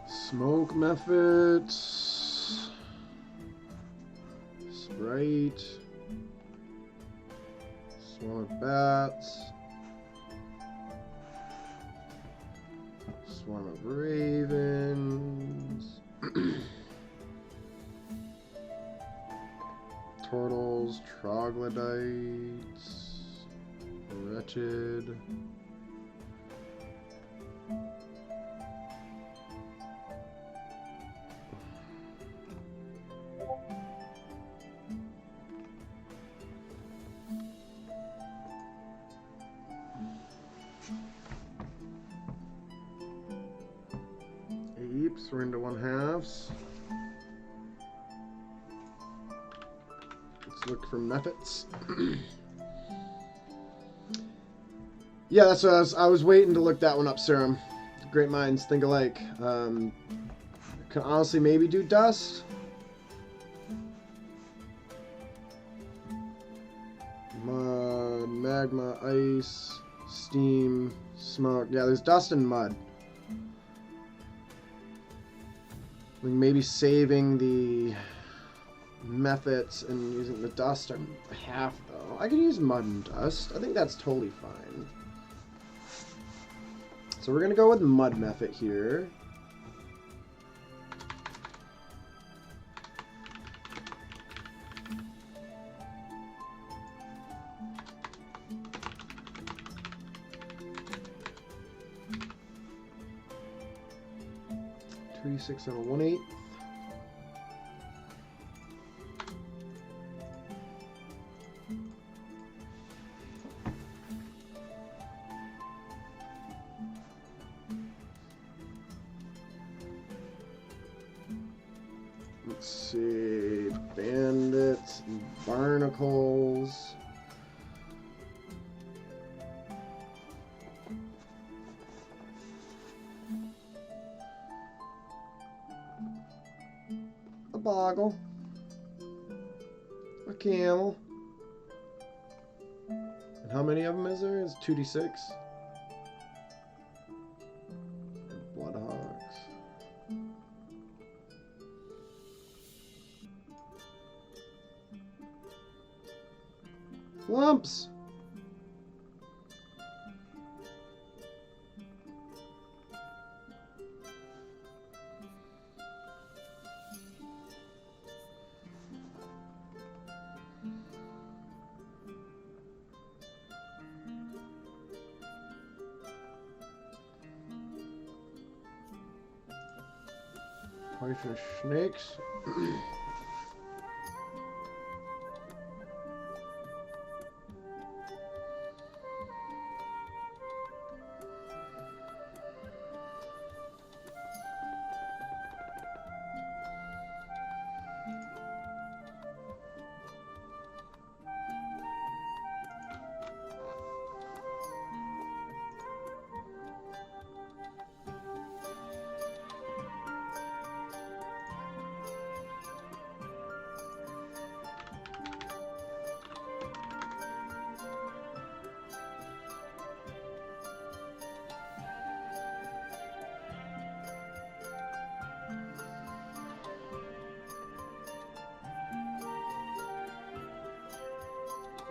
Smoke methods. Sprite. Swarm of bats. Swarm of ravens. Turtles, troglodytes, wretched. Apes, we're into 1/2. Let's look for methods. Yeah, that's what I was waiting to look that one up, Serum. Great minds think alike. Can honestly maybe do dust. Mud, magma, ice, steam, smoke. Yeah, there's dust and mud. Maybe saving the methods and using the dust are half, though. I can use mud and dust. I think that's totally fine. So we're going to go with mud method here. Six and a 1/8. Let's see, bandits, barnacles. A boggle. A camel. And how many of them is there? It's 2d6. Bloodhawks. Lumps. Poisonous snakes.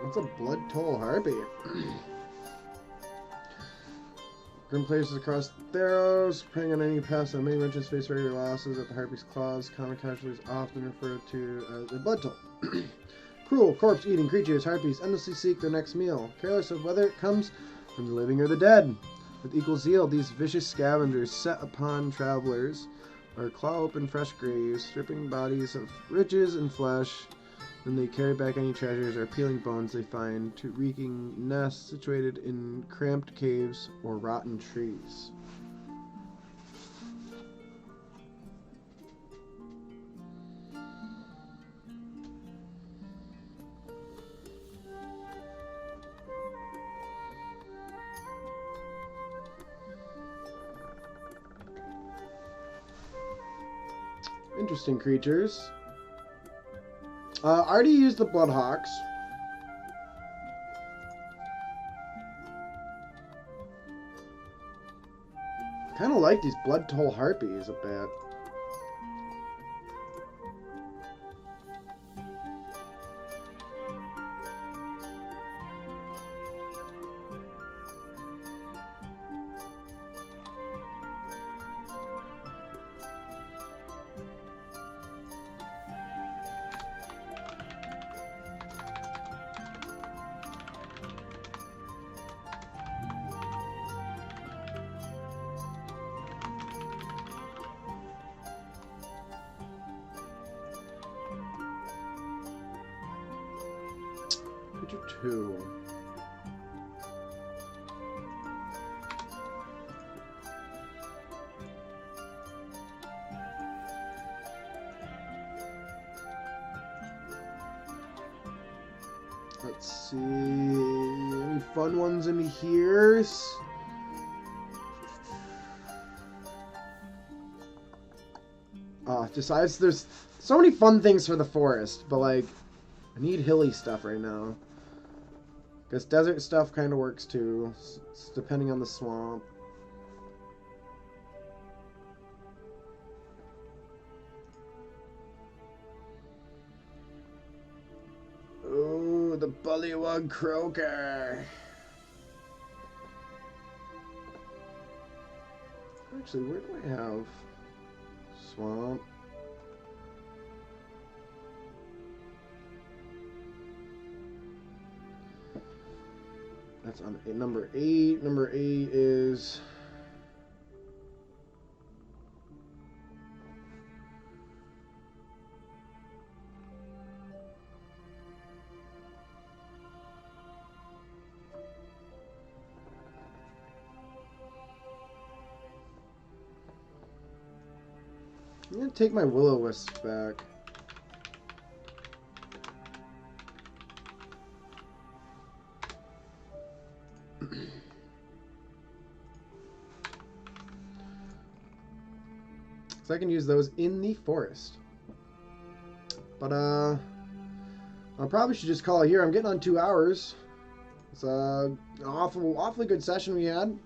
What's a blood toll harpy? Grim places across Theros, preying on any pest and many wrenches face regular losses at the harpy's claws. Common casualties often referred to as a blood toll. Cruel, corpse-eating creatures, harpies endlessly seek their next meal, careless of whether it comes from the living or the dead. With equal zeal, these vicious scavengers set upon travelers, or claw open fresh graves, stripping bodies of riches and flesh. Then they carry back any treasures or peeling bones they find to reeking nests situated in cramped caves or rotten trees. Interesting creatures. I already used the Bloodhawks. Kind of like these Blood Toll Harpies a bit. Two. Let's see, any fun ones in here? Besides, there's so many fun things for the forest, but like, I need hilly stuff right now. Because desert stuff kind of works too, it's depending on the swamp. Ooh, the Bullywug Croaker. Actually, where do I have swamp? That's on number 8. Number 8 is... I'm going to take my will-o-wisp back. So I can use those in the forest. But, I probably should just call it here. I'm getting on 2 hours. It's an awfully good session we had.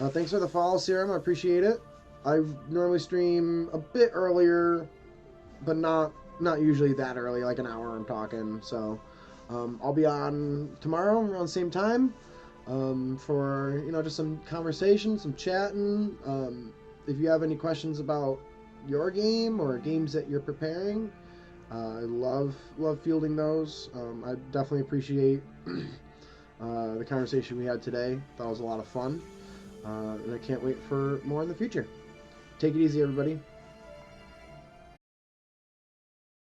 Thanks for the follow, Serum. I appreciate it. I normally stream a bit earlier, but not usually that early, like an hour I'm talking. So I'll be on tomorrow around the same time for, you know, just some conversation, some chatting. If you have any questions about your game or games that you're preparing, I love fielding those. I definitely appreciate the conversation we had today. Thought it was a lot of fun, and I can't wait for more in the future. Take it easy, everybody.